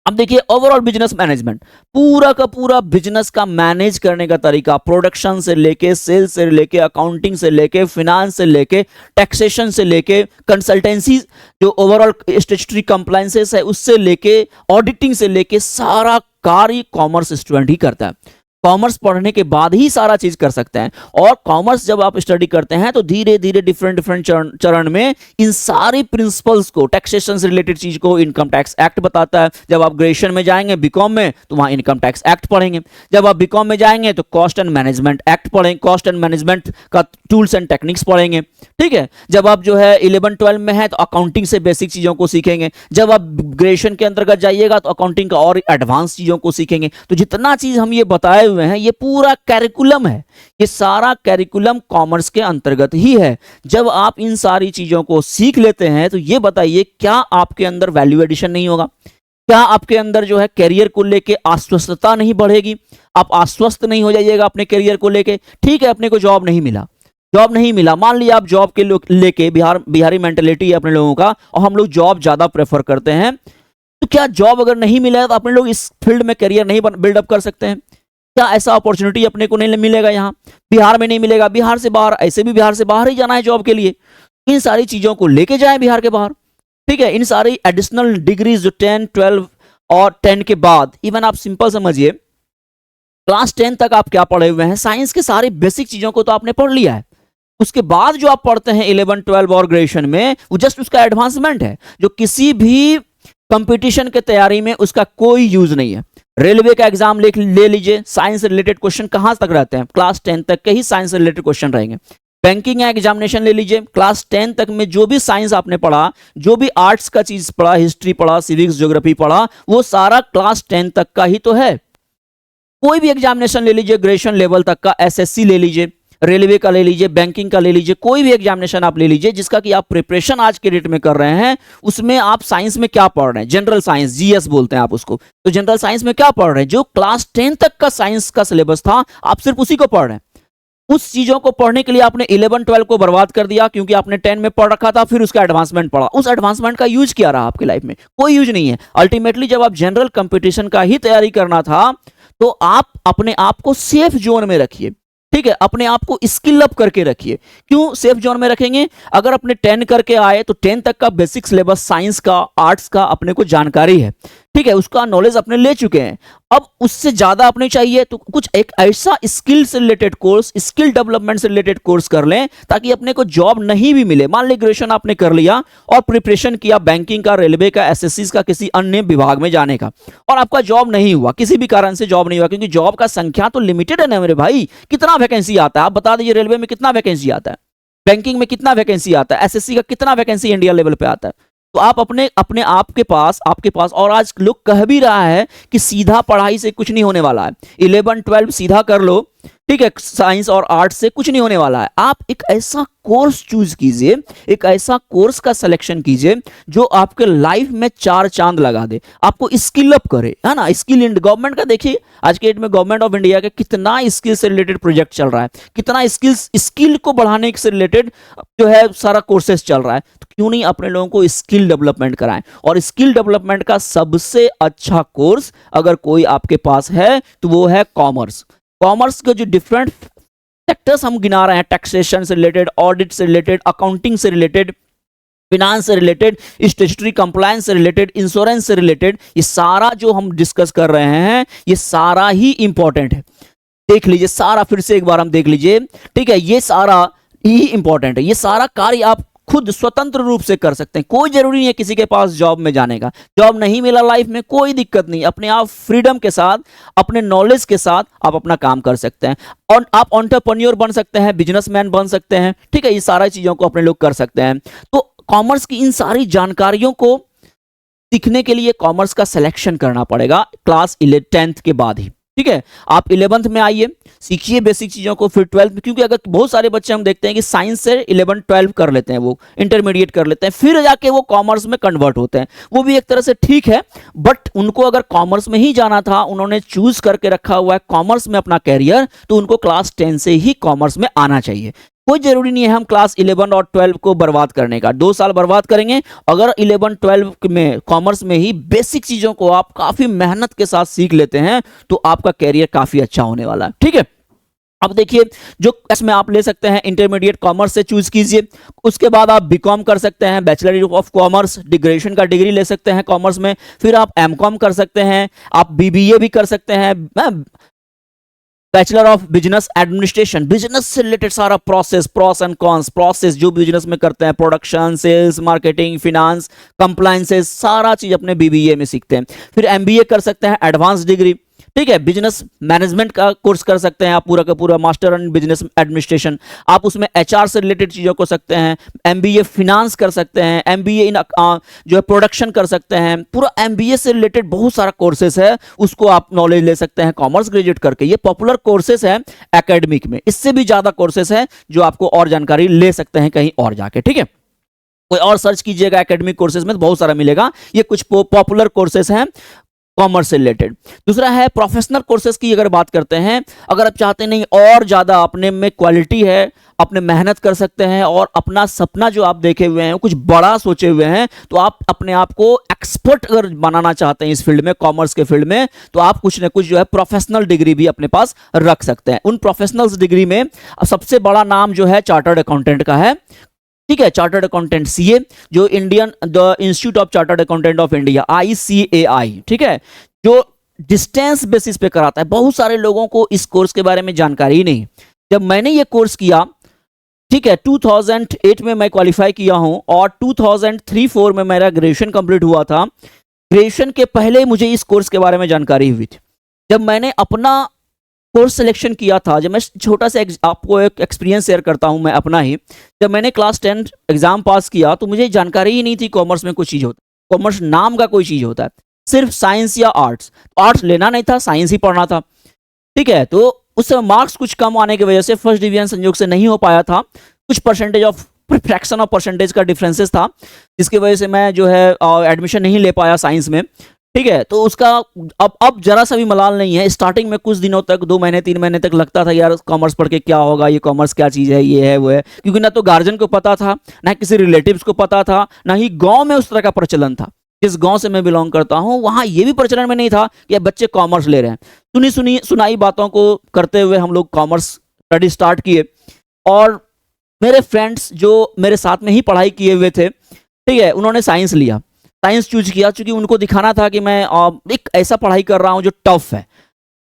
अब देखिए ओवरऑल बिजनेस मैनेजमेंट, पूरा का पूरा बिजनेस का मैनेज करने का तरीका, प्रोडक्शन से लेके, सेल्स से लेके, अकाउंटिंग से लेके, फाइनेंस से लेके, टैक्सेशन से लेके, कंसल्टेंसी जो ओवरऑल स्टैट्यूटरी कंप्लायंसेस है उससे लेके, ऑडिटिंग से लेके, सारा कार्य कॉमर्स स्टूडेंट ही करता है। कॉमर्स पढ़ने के बाद ही सारा चीज कर सकते हैं। और कॉमर्स जब आप स्टडी करते हैं तो धीरे धीरे डिफरेंट चरण में इन सारी प्रिंसिपल्स को, टैक्सेशन से रिलेटेड चीज को इनकम टैक्स एक्ट बताता है। जब आप ग्रेजुएशन में जाएंगे बीकॉम में तो वहां इनकम टैक्स एक्ट पढ़ेंगे। जब आप बीकॉम में जाएंगे तो कॉस्ट एंड मैनेजमेंट एक्ट पढ़ेंगे, कॉस्ट एंड मैनेजमेंट का टूल्स एंड टेक्निक्स पढ़ेंगे। ठीक है, जब आप जो है 11-12 में है तो अकाउंटिंग से बेसिक चीजों को सीखेंगे। जब आप ग्रेजुएशन के अंतर्गत जाइएगा तो अकाउंटिंग का और एडवांस चीजों को सीखेंगे। तो जितना चीज हम ये बताए हुए हैं ये पूरा कैरिकुलम है, ये सारा कैरिकुलम कॉमर्स के अंतर्गत ही है। जब आप इन सारी चीजों को सीख लेते हैं तो ये बताइए क्या आपके अंदर वैल्यू एडिशन नहीं होगा, क्या आपके अंदर जो है करियर को लेके आश्वस्तता नहीं बढ़ेगी, आप आश्वस्त नहीं हो जाइएगा अपने करियर को लेके। ठीक है, अपने को जॉब नहीं मिला, जॉब नहीं मिला, मान लिया आप जॉब के लेके, बिहारी मेंटेलिटी है अपने लोगों का और हम लोग जॉब ज्यादा प्रेफर करते हैं, तो क्या जॉब अगर नहीं मिला तो अपने लोग इस फील्ड में करियर नहीं बिल्डअप कर सकते हैं? क्या ऐसा अपॉर्चुनिटी अपने को नहीं मिलेगा? यहाँ बिहार में नहीं मिलेगा, बिहार से बाहर, ऐसे भी बिहार से बाहर ही जाना है जॉब के लिए, इन सारी चीजों को लेके जाए बिहार के बाहर। ठीक है, इन सारी एडिशनल डिग्रीज जो 10, 12 और 10 के बाद, इवन आप सिंपल समझिए क्लास 10 तक आप क्या पढ़े हुए हैं, साइंस के सारी बेसिक चीजों को तो आपने पढ़ लिया है। उसके बाद जो आप पढ़ते हैं 11, 12 और ग्रेजुएशन में, वो जस्ट उसका एडवांसमेंट है, जो किसी भी कंपटीशन के तैयारी में उसका कोई यूज नहीं है। रेलवे का एग्जाम ले लीजिए, साइंस रिलेटेड क्वेश्चन कहां तक रहते हैं? क्लास 10 तक के ही साइंस रिलेटेड क्वेश्चन रहेंगे। बैंकिंग एग्जामिनेशन ले लीजिए, क्लास 10 तक में जो भी साइंस आपने पढ़ा, जो भी आर्ट्स का चीज पढ़ा, हिस्ट्री पढ़ा, सिविक्स, ज्योग्राफी पढ़ा, वो सारा क्लास 10 तक का ही तो है। कोई भी एग्जामिनेशन ले लीजिए ग्रेजुएशन लेवल तक का, एसएससी ले लीजिए, रेलवे का ले लीजिए, बैंकिंग का ले लीजिए, कोई भी एग्जामिनेशन आप ले लीजिए जिसका कि आप प्रिपरेशन आज के डेट में कर रहे हैं, उसमें आप साइंस में क्या पढ़ रहे हैं? जनरल साइंस, जीएस बोलते हैं आप उसको। तो जनरल साइंस में क्या पढ़ रहे हैं? जो क्लास 10 तक का साइंस का सिलेबस था, आप सिर्फ उसी को पढ़ रहे हैं। उस चीजों को पढ़ने के लिए आपने 11, 12 को बर्बाद कर दिया, क्योंकि आपने 10 में पढ़ रखा था, फिर उसका एडवांसमेंट पढ़ा। उस एडवांसमेंट का यूज क्या रहा आपकी लाइफ में? कोई यूज नहीं है। अल्टीमेटली जब आप जनरल कंपटीशन का ही तैयारी करना था, तो आप अपने आप को सेफ जोन में रखिए। ठीक है, अपने आप को स्किल अप करके रखिए। क्यों सेफ जोन में रखेंगे? अगर अपने 10 करके आए तो 10 तक का बेसिक सिलेबस साइंस का, आर्ट्स का अपने को जानकारी है। ठीक है, उसका नॉलेज अपने ले चुके हैं। अब उससे ज्यादा अपने चाहिए तो कुछ एक ऐसा स्किल से रिलेटेड कोर्स, स्किल डेवलपमेंट से रिलेटेड कोर्स कर लें, ताकि अपने को जॉब नहीं भी मिले। मान ली ग्रेजुएशन आपने कर लिया और प्रिपरेशन किया बैंकिंग का, रेलवे का, एसएससी का, किसी अन्य विभाग में जाने का, और आपका जॉब नहीं हुआ, किसी भी कारण से जॉब नहीं हुआ, क्योंकि जॉब का संख्या तो लिमिटेड है ना मेरे भाई। कितना वैकेंसी आता है आप बता दीजिए? रेलवे में कितना वैकेंसी आता है? बैंकिंग में कितना वैकेंसी आता है? एसएससी का कितना वैकेंसी इंडिया लेवल पे आता है? तो आप अपने अपने आपके पास और आज लोग कह भी रहा है कि सीधा पढ़ाई से कुछ नहीं होने वाला है, 11, 12 सीधा कर लो, ठीक है, साइंस और आर्ट्स से कुछ नहीं होने वाला है। आप एक ऐसा कोर्स चूज कीजिए, एक ऐसा कोर्स का सिलेक्शन कीजिए जो आपके लाइफ में 4 चांद लगा दे, आपको स्किल अप करे, है ना। स्किल गवर्नमेंट का देखिए आज के डेट में गवर्नमेंट ऑफ इंडिया का कितना स्किल से रिलेटेड प्रोजेक्ट चल रहा है, कितना स्किल को बढ़ाने से रिलेटेड जो है सारा कोर्सेज चल रहा है। तो क्यों नहीं अपने लोगों को स्किल डेवलपमेंट कराएं? और स्किल डेवलपमेंट का सबसे अच्छा कोर्स अगर कोई आपके पास है तो वो है कॉमर्स। कॉमर्स के जो डिफरेंट सेक्टर्स हम गिना रहे हैं, टैक्सेशन से रिलेटेड, ऑडिट से रिलेटेड, अकाउंटिंग से रिलेटेड, फिनांस से रिलेटेड, स्टैट्यूटरी कंप्लायंस से रिलेटेड, इंश्योरेंस से रिलेटेड, ये सारा जो हम डिस्कस कर रहे हैं ये सारा ही इंपॉर्टेंट है। देख लीजिए सारा, फिर से एक बार हम देख लीजिए, ठीक है, ये सारा ही इंपॉर्टेंट है। ये सारा कार्य आप खुद स्वतंत्र रूप से कर सकते हैं, कोई जरूरी नहीं है किसी के पास जॉब में जाने का। जॉब नहीं मिला लाइफ में, कोई दिक्कत नहीं, अपने आप फ्रीडम के साथ, अपने नॉलेज के साथ आप अपना काम कर सकते हैं, और आप एंटरप्रेन्योर बन सकते हैं, बिजनेसमैन बन सकते हैं। ठीक है, ये सारा चीजों को अपने लोग कर सकते हैं। तो कॉमर्स की इन सारी जानकारियों को सीखने के लिए कॉमर्स का सिलेक्शन करना पड़ेगा क्लास 10th के बाद ही। ठीक है, आप 11th में आइए, सीखिए बेसिक चीजों को, फिर 12th में, क्योंकि अगर बहुत सारे बच्चे हम देखते हैं कि साइंस से 11, 12 कर लेते हैं, वो इंटरमीडिएट कर लेते हैं, फिर जाके वो कॉमर्स में कन्वर्ट होते हैं। वो भी एक तरह से ठीक है, बट उनको अगर कॉमर्स में ही जाना था, उन्होंने चूज करके रखा हुआ है कॉमर्स में अपना कैरियर, तो उनको क्लास 10 से ही कॉमर्स में आना चाहिए। कोई जरूरी नहीं है हम क्लास 11 और 12 को बर्बाद करने का, 2 साल बर्बाद करेंगे। अगर 11, 12 में कॉमर्स में ही बेसिक चीजों को आप काफी मेहनत के साथ सीख लेते हैं तो आपका कैरियर काफी अच्छा होने वाला है। ठीक है, अब देखिए जो इसमें आप ले सकते हैं इंटरमीडिएट कॉमर्स से चूज कीजिए, उसके बाद आप बीकॉम कर सकते हैं, बैचलर ऑफ कॉमर्स, ग्रेजुएशन का डिग्री ले सकते हैं कॉमर्स में, फिर आप एमकॉम कर सकते हैं, आप बीबीए भी कर सकते हैं, bachelor of business administration, business से रिलेटेड सारा process, pros and cons, process जो बिजनेस में करते हैं, production, sales, marketing, finance, compliances, सारा चीज अपने बीबीए में सीखते हैं। फिर एमबीए कर सकते हैं, एडवांस डिग्री। ठीक है, बिजनेस मैनेजमेंट का कोर्स कर सकते हैं आप, पूरा का पूरा मास्टर इन बिजनेस एडमिनिस्ट्रेशन, आप उसमें एचआर से रिलेटेड चीज़ों को सकते हैं, एमबीए फिनांस कर सकते हैं, एमबीए इन जो है प्रोडक्शन कर सकते हैं, पूरा एमबीए से रिलेटेड बहुत सारा कोर्सेस है, उसको आप नॉलेज ले सकते हैं कॉमर्स ग्रेजुएट करके। ये पॉपुलर कोर्सेस है एकेडमिक में, इससे भी ज़्यादा कोर्सेस है जो आपको और जानकारी ले सकते हैं कहीं और जाके। ठीक है, कोई और सर्च कीजिएगा एकेडमिक कोर्सेज में तो बहुत सारा मिलेगा, ये कुछ पॉपुलर कोर्सेज हैं कॉमर्स से रिलेटेड। दूसरा है प्रोफेशनल कोर्सेज की अगर बात करते हैं, अगर आप चाहते नहीं और ज़्यादा अपने में क्वालिटी है, अपने मेहनत कर सकते हैं और अपना सपना जो आप देखे हुए हैं कुछ बड़ा सोचे हुए हैं, तो आप अपने आप को एक्सपर्ट अगर बनाना चाहते हैं इस फील्ड में, कॉमर्स के फील्ड में, तो आप कुछ ना कुछ जो है प्रोफेशनल डिग्री भी अपने पास रख सकते हैं। उन प्रोफेशनल्स डिग्री में सबसे बड़ा नाम जो है चार्टर्ड अकाउंटेंट का है, ठीक है, चार्टर्ड अकाउंटेंट सीए, जो Indian the institute of chartered accountant of India ICAI, ठीक है, जो डिस्टेंस बेसिस पे कराता है। बहुत सारे लोगों को इस कोर्स के बारे में जानकारी ही नहीं। जब मैंने ये कोर्स किया, ठीक है, 2008 में मैं क्वालिफाई किया हूं और 2003-04 में मेरा ग्रेजुएशन कंप्लीट हुआ था। ग्रेजुएशन के पहले मुझे इस कोर्स के बारे में जानकारी हुई थी। जब मैंने अपना कोर्स सिलेक्शन किया था, जब मैं छोटा सा आपको एक एक्सपीरियंस शेयर करता हूं मैं अपना ही, जब मैंने क्लास 10 एग्जाम पास किया तो मुझे जानकारी ही नहीं थी कॉमर्स में कुछ चीज़ होता है, कॉमर्स नाम का कोई चीज़ होता है, सिर्फ साइंस या आर्ट्स। आर्ट्स लेना नहीं था, साइंस ही पढ़ना था, ठीक है। तो उस समय मार्क्स कुछ कम आने की वजह से फर्स्ट डिवीजन संयोग से नहीं हो पाया था, कुछ percentage of fraction of percentage का डिफरेंसेस था, जिसकी वजह से मैं जो है एडमिशन नहीं ले पाया साइंस में, ठीक है। तो उसका अब जरा सा भी मलाल नहीं है। स्टार्टिंग में कुछ दिनों तक, 2 महीने 3 महीने तक लगता था यार कॉमर्स पढ़ के क्या होगा, ये कॉमर्स क्या चीज़ है, ये है वो है, क्योंकि ना तो गार्जियन को पता था, ना किसी रिलेटिव्स को पता था, ना ही गांव में उस तरह का प्रचलन था। जिस गांव से मैं बिलोंग करता हूं वहां ये भी प्रचलन में नहीं था कि बच्चे कॉमर्स ले रहे हैं। सुनाई बातों को करते हुए हम लोग कॉमर्स स्टडी स्टार्ट किए और मेरे फ्रेंड्स जो मेरे साथ में ही पढ़ाई किए हुए थे, ठीक है, उन्होंने साइंस लिया, साइंस चूज किया, क्योंकि उनको दिखाना था कि मैं एक ऐसा पढ़ाई कर रहा हूं जो टफ है,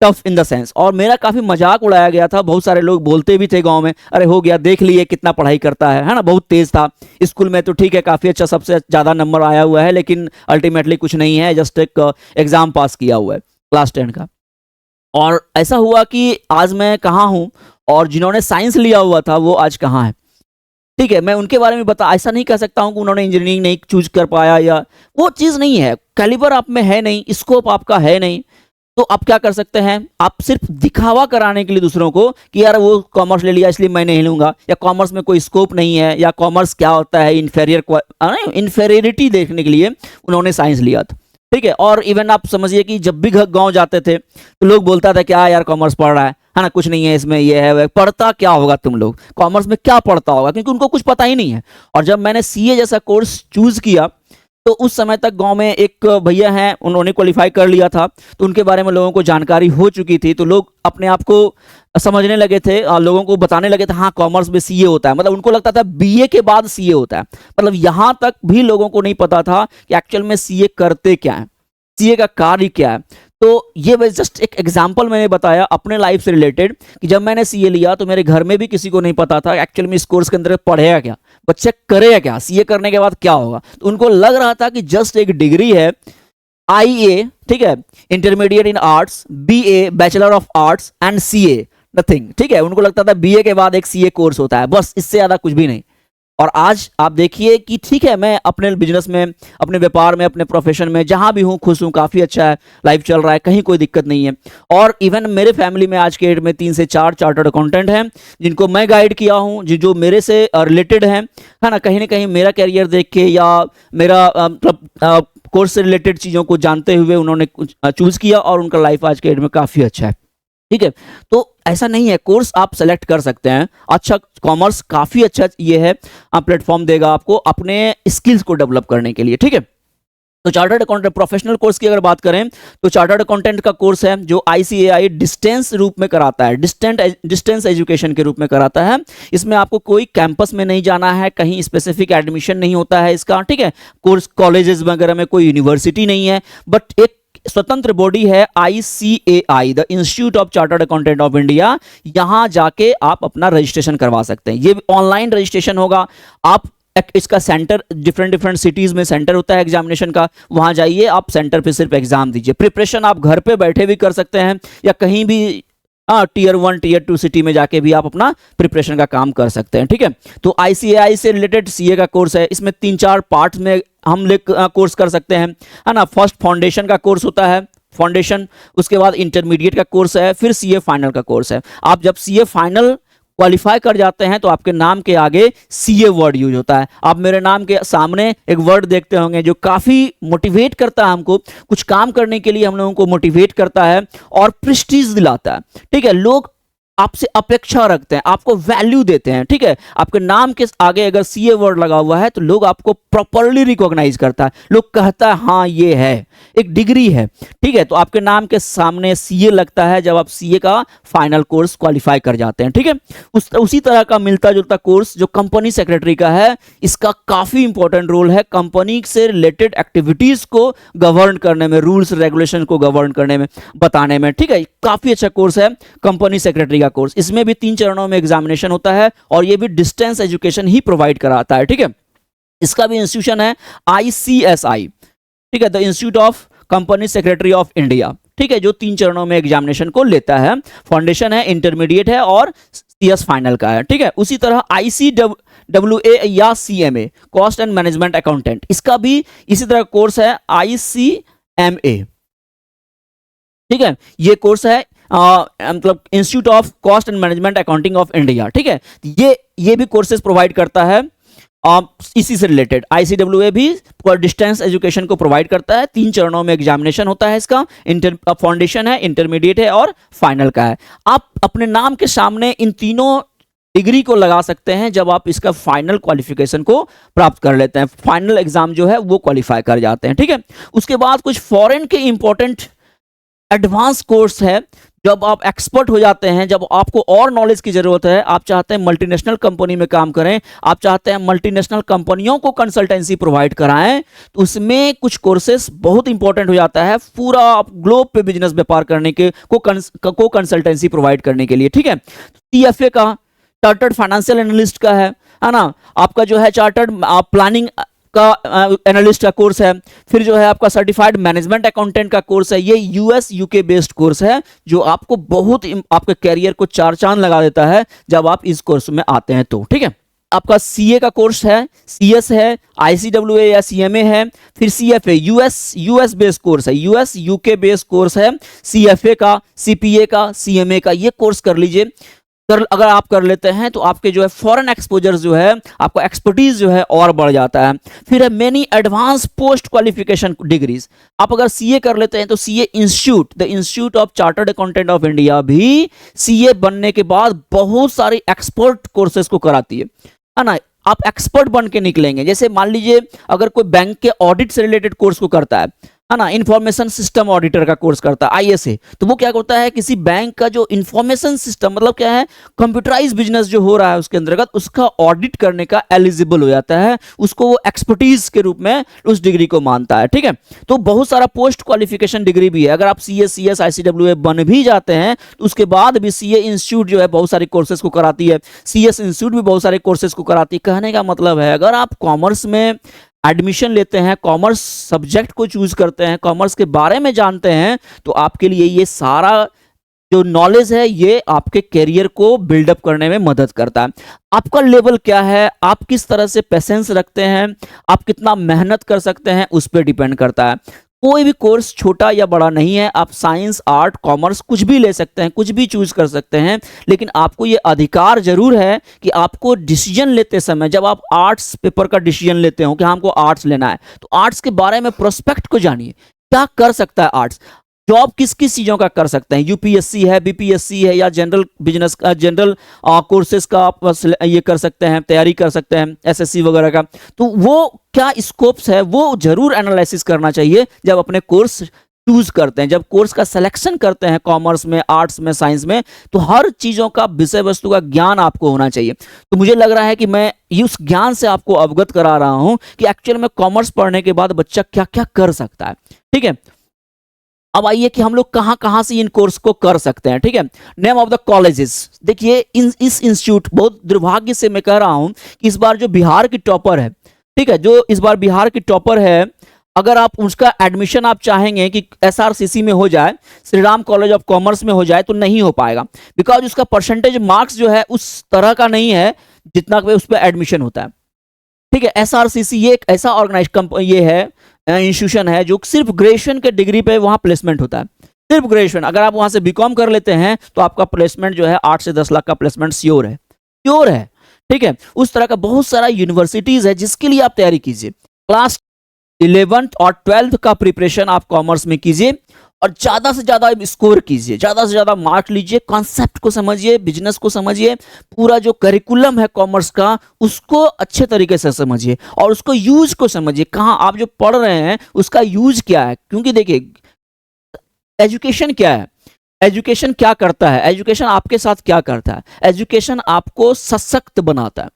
टफ इन द सेंस। और मेरा काफी मजाक उड़ाया गया था, बहुत सारे लोग बोलते भी थे गांव में, अरे हो गया देख लिए कितना पढ़ाई करता है ना, बहुत तेज था स्कूल में तो ठीक है, काफी अच्छा, सबसे ज्यादा नंबर आया हुआ है, लेकिन अल्टीमेटली कुछ नहीं है, जस्ट एक एग्जाम पास किया हुआ है क्लास 10 का। और ऐसा हुआ कि आज मैं कहाँ हूँ और जिन्होंने साइंस लिया हुआ था वो आज कहाँ है, ठीक है। मैं उनके बारे में ऐसा नहीं कह सकता हूं कि उन्होंने इंजीनियरिंग नहीं चूज कर पाया, या वो चीज़ नहीं है, कैलिबर आप में है नहीं, स्कोप आपका है नहीं, तो आप क्या कर सकते हैं, आप सिर्फ दिखावा कराने के लिए दूसरों को कि यार वो कॉमर्स ले लिया इसलिए मैं नहीं लूंगा, या कॉमर्स में कोई स्कोप नहीं है, या कॉमर्स क्या होता है, इन्फेरियरिटी देखने के लिए उन्होंने साइंस लिया था, ठीक है। और इवन आप समझिए कि जब भी गाँव जाते थे तो लोग बोलता था क्या यार कॉमर्स पढ़ रहा है ना, कुछ नहीं है इसमें, ये है, पढ़ता क्या होगा तुम लोग, कॉमर्स में क्या पढ़ता होगा, क्योंकि उनको कुछ पता ही नहीं है। और जब मैंने सीए जैसा कोर्स चूज किया तो उस समय तक गांव में एक भैया हैं, उन्होंने क्वालिफाई कर लिया था, तो उनके बारे में लोगों को जानकारी हो चुकी थी, तो लोग अपने आप को समझने लगे थे, लोगों को बताने लगे थे हाँ कॉमर्स में सीए होता है, मतलब उनको लगता था बीए के बाद सीए होता है, मतलब यहाँ तक भी लोगों को नहीं पता था कि एक्चुअल में सीए करते क्या है, सीए का कार्य क्या है। तो ये बस जस्ट एक एग्जांपल मैंने बताया अपने लाइफ से रिलेटेड कि जब मैंने सीए लिया तो मेरे घर में भी किसी को नहीं पता था एक्चुअल में इस कोर्स के अंदर पढ़ेगा क्या, बच्चे करेगा क्या, सीए करने के बाद क्या होगा। तो उनको लग रहा था कि जस्ट एक डिग्री है, IA, ठीक है, intermediate in arts, BA bachelor of Arts and CA, nothing, ठीक है। उनको लगता था BA के बाद एक CA कोर्स होता है, बस इससे ज्यादा कुछ भी नहीं। और आज आप देखिए कि ठीक है, मैं अपने बिजनेस में, अपने व्यापार में, अपने प्रोफेशन में जहां भी हूं खुश हूं, काफ़ी अच्छा है, लाइफ चल रहा है, कहीं कोई दिक्कत नहीं है। और इवन मेरे फैमिली में आज के डेट में 3 से 4 चार्टर्ड अकाउंटेंट हैं जिनको मैं गाइड किया हूं, जो मेरे से रिलेटेड हैं, है ना कहीं मेरा कैरियर देख के या मेरा मतलब कोर्स से रिलेटेड चीज़ों को जानते हुए उन्होंने चूज़ किया और उनका लाइफ आज के डेट में काफ़ी अच्छा है, ठीक है। तो ऐसा नहीं है, कोर्स आप सेलेक्ट कर सकते हैं, अच्छा कॉमर्स काफ़ी अच्छा ये है, प्लेटफॉर्म देगा आपको अपने स्किल्स को डेवलप करने के लिए, ठीक है। तो चार्टर्ड अकाउंटेंट प्रोफेशनल कोर्स की अगर बात करें तो चार्टर्ड अकाउंटेंट का कोर्स है जो ICAI डिस्टेंस रूप में कराता है, डिस्टेंस एजुकेशन के रूप में कराता है। इसमें आपको कोई कैंपस में नहीं जाना है, कहीं स्पेसिफिक एडमिशन नहीं होता है इसका, ठीक है। कोर्स कॉलेजेस वगैरह में कोई यूनिवर्सिटी नहीं है, बट एक स्वतंत्र बॉडी है ICAI, the institute of chartered accountant of India. यहां जाके आप अपना रजिस्ट्रेशन करवा सकते हैं, ये ऑनलाइन रजिस्ट्रेशन होगा। आप इसका सेंटर डिफरेंट सिटीज में सेंटर होता है एग्जामिनेशन का, वहां जाइए, आप सेंटर पे सिर्फ एग्जाम दीजिए। प्रिपरेशन आप घर पे बैठे भी कर सकते हैं या कहीं भी Tier 1 Tier 2 सिटी में जाके भी आप अपना प्रिपरेशन का काम कर सकते हैं, ठीक है। तो ICAI से रिलेटेड CA का कोर्स है, इसमें 3-4 पार्ट्स में हम कोर्स कर सकते हैं, है ना। फर्स्ट फाउंडेशन का कोर्स होता है, फाउंडेशन, उसके बाद इंटरमीडिएट का कोर्स है, फिर CA फाइनल का कोर्स है। आप जब CA फाइनल क्वालिफाई कर जाते हैं तो आपके नाम के आगे सीए वर्ड यूज होता है। आप मेरे नाम के सामने एक वर्ड देखते होंगे जो काफी मोटिवेट करता है, हमको कुछ काम करने के लिए हम लोगों को मोटिवेट करता है और प्रेस्टीज दिलाता है। ठीक है, लोग आपसे अपेक्षा रखते हैं, आपको वैल्यू देते हैं। ठीक है, आपके नाम के आगे अगर सीए वर्ड लगा हुआ है तो लोग आपको प्रॉपर्ली रिकॉग्नाइज करता है, लोग कहता है हाँ ये है, एक डिग्री है। ठीक है, तो आपके नाम के सामने सीए लगता है जब आप सीए का फाइनल कोर्स क्वालिफाई कर जाते हैं। ठीक है, उसी तरह का मिलता जुलता कोर्स जो कंपनी सेक्रेटरी का है, इसका काफी इंपॉर्टेंट रोल है कंपनी से रिलेटेड एक्टिविटीज को गवर्न करने में, रूल्स रेगुलेशन को गवर्न करने में, बताने में। ठीक है, काफी अच्छा कोर्स है कंपनी सेक्रेटरी का कोर्स। इसमें भी 3 चरणों में एग्जामिनेशन होता है और ये भी डिस्टेंस एजुकेशन ही प्रोवाइड कराता है। ठीक है, इसका भी इंस्टीट्यूशन है ICSI, ठीक है, the institute of company secretary of India. ठीक है, जो 3 चरणों में एग्जामिनेशन को लेता है, फाउंडेशन है, इंटरमीडिएट है और CS फाइनल का है। ठीक है, उसी तरह ICWA या CMA, cost and management accountant, इसका भी इसी तरह कोर्स है ICMA। ठीक है, ये कोर्स है मतलब institute of cost and management accounting of India. ठीक है, ये भी कोर्सेज प्रोवाइड करता है इसी से रिलेटेड। ICWA भी डिस्टेंस एजुकेशन को प्रोवाइड करता है। 3 चरणों में एग्जामिनेशन होता है इसका, फाउंडेशन है, इंटरमीडिएट है और फाइनल का है। आप अपने नाम के सामने इन तीनों डिग्री को लगा सकते हैं जब आप इसका फाइनल क्वालिफिकेशन को प्राप्त कर लेते हैं, फाइनल एग्जाम जो है वो क्वालिफाई कर जाते हैं। ठीक है, उसके बाद कुछ फॉरेन के इंपॉर्टेंट एडवांस कोर्स है। जब आप एक्सपर्ट हो जाते हैं, जब आपको और नॉलेज की जरूरत है, आप चाहते हैं मल्टीनेशनल कंपनी में काम करें, आप चाहते हैं मल्टीनेशनल कंपनियों को कंसल्टेंसी प्रोवाइड कराएं, तो उसमें कुछ कोर्सेस बहुत इंपॉर्टेंट हो जाता है पूरा आप ग्लोब पे बिजनेस व्यापार करने के को कंसल्टेंसी प्रोवाइड करने के लिए। ठीक है, TFA का, चार्टर्ड फाइनेंशियल एनालिस्ट का है ना, आपका जो है चार्टर्ड प्लानिंग का एनालिस्ट का कोर्स है, फिर जो है आपका सर्टिफाइड मैनेजमेंट अकाउंटेंट का कोर्स है। ये US UK बेस्ड कोर्स है जो आपको बहुत आपके कैरियर को 4 चांद लगा देता है जब आप इस कोर्स में आते हैं तो। ठीक है, आपका CA का कोर्स है, CS है, ICWA या CMA है, फिर CFA US बेस्ड कोर्स है, US UK बेस्ड कोर्स है, CFA का, CPA का, CMA का, ये कोर्स कर लीजिए। अगर आप कर लेते हैं तो आपके जो है फॉरेन एक्सपोजर जो है, आपका एक्सपर्टीज जो है और बढ़ जाता है। फिर है many advance post qualification degrees. आप अगर CA कर लेते हैं तो CA institute, the institute of chartered accountant of India भी CA बनने के बाद बहुत सारी एक्सपर्ट कोर्सेज को कराती है ना। आप एक्सपर्ट बन के निकलेंगे। जैसे मान लीजिए अगर कोई बैंक के ऑडिट से रिलेटेड कोर्स को करता है ना, इंफॉर्मेशन सिस्टम ऑडिटर का कोर्स करता है ISA, तो वो क्या करता है, किसी बैंक का जो इंफॉर्मेशन सिस्टम मतलब क्या है, कंप्यूटराइज बिजनेस जो हो रहा है उसके अंतर्गत उसका ऑडिट करने का एलिजिबल हो जाता है, उसको वो एक्सपर्टीज के रूप में उस डिग्री को मानता है। ठीक है, तो बहुत सारा पोस्ट क्वालिफिकेशन डिग्री भी है। अगर आप CA CS ICWA बन भी जाते हैं तो उसके बाद भी CA इंस्टीट्यूट जो है बहुत सारे कोर्सेज को कराती है, CS इंस्टीट्यूट भी बहुत सारे कोर्सेज को कराती है। कहने का मतलब है अगर आप कॉमर्स में एडमिशन लेते हैं, कॉमर्स सब्जेक्ट को चूज करते हैं, कॉमर्स के बारे में जानते हैं, तो आपके लिए ये सारा जो नॉलेज है ये आपके करियर को बिल्डअप करने में मदद करता है। आपका लेवल क्या है, आप किस तरह से पेशेंस रखते हैं, आप कितना मेहनत कर सकते हैं, उस पर डिपेंड करता है। कोई भी कोर्स छोटा या बड़ा नहीं है, आप साइंस आर्ट कॉमर्स कुछ भी ले सकते हैं, कुछ भी चूज कर सकते हैं, लेकिन आपको ये अधिकार जरूर है कि आपको डिसीजन लेते समय, जब आप आर्ट्स पेपर का डिसीजन लेते हो कि हमको आर्ट्स लेना है, तो आर्ट्स के बारे में प्रोस्पेक्ट को जानिए, क्या कर सकता है आर्ट्स, जॉब किस किस चीज़ों का कर सकते हैं, UPSC है, BPSC है या जनरल बिजनेस का, जनरल कोर्सेज का आप ये कर सकते हैं, तैयारी कर सकते हैं SSC वगैरह का, तो वो क्या स्कोप्स है वो जरूर एनालिसिस करना चाहिए जब अपने कोर्स चूज करते हैं, जब कोर्स का सिलेक्शन करते हैं कॉमर्स में, आर्ट्स में, साइंस में, तो हर चीज़ों का विषय वस्तु का ज्ञान आपको होना चाहिए। तो मुझे लग रहा है कि मैं उस ज्ञान से आपको अवगत करा रहा हूं कि एक्चुअल में कॉमर्स पढ़ने के बाद बच्चा क्या क्या कर सकता है। ठीक है, अब आइए कि हम लोग कहां कहां से इन कोर्स को कर सकते हैं। ठीक है, नेम ऑफ द कॉलेजेस, देखिए इस इंस्टीट्यूट, बहुत दुर्भाग्य से मैं कह रहा हूं कि इस बार जो बिहार की टॉपर है, ठीक है, जो इस बार बिहार की टॉपर है, अगर आप उसका एडमिशन आप चाहेंगे कि SRCC में हो जाए, Shri Ram college of commerce में हो जाए, तो नहीं हो पाएगा, बिकॉज उसका परसेंटेज मार्क्स जो है उस तरह का नहीं है जितना उस पर एडमिशन होता है। ठीक है, SRCC ये एक ऐसा ऑर्गेनाइज ये है इंस्टीट्यूशन है जो सिर्फ ग्रेजुएशन के डिग्री पे वहां प्लेसमेंट होता है, सिर्फ ग्रेजुएशन। अगर आप वहां से BCom कर लेते हैं तो आपका प्लेसमेंट जो है 8 से 10 लाख का प्लेसमेंट श्योर है। प्योर है, ठीक है। उस तरह का बहुत सारा यूनिवर्सिटीज है जिसके लिए आप तैयारी कीजिए। क्लास 11th और 12th का प्रिपरेशन आप कॉमर्स में कीजिए और ज्यादा से ज्यादा स्कोर कीजिए, ज्यादा से ज्यादा मार्क लीजिए, कॉन्सेप्ट को समझिए, बिजनेस को समझिए, पूरा जो करिकुलम है कॉमर्स का उसको अच्छे तरीके से समझिए और उसको यूज को समझिए, कहाँ आप जो पढ़ रहे हैं उसका यूज क्या है। क्योंकि देखिए एजुकेशन क्या है, एजुकेशन क्या करता है, एजुकेशन आपके साथ क्या करता है, एजुकेशन आपको सशक्त बनाता है,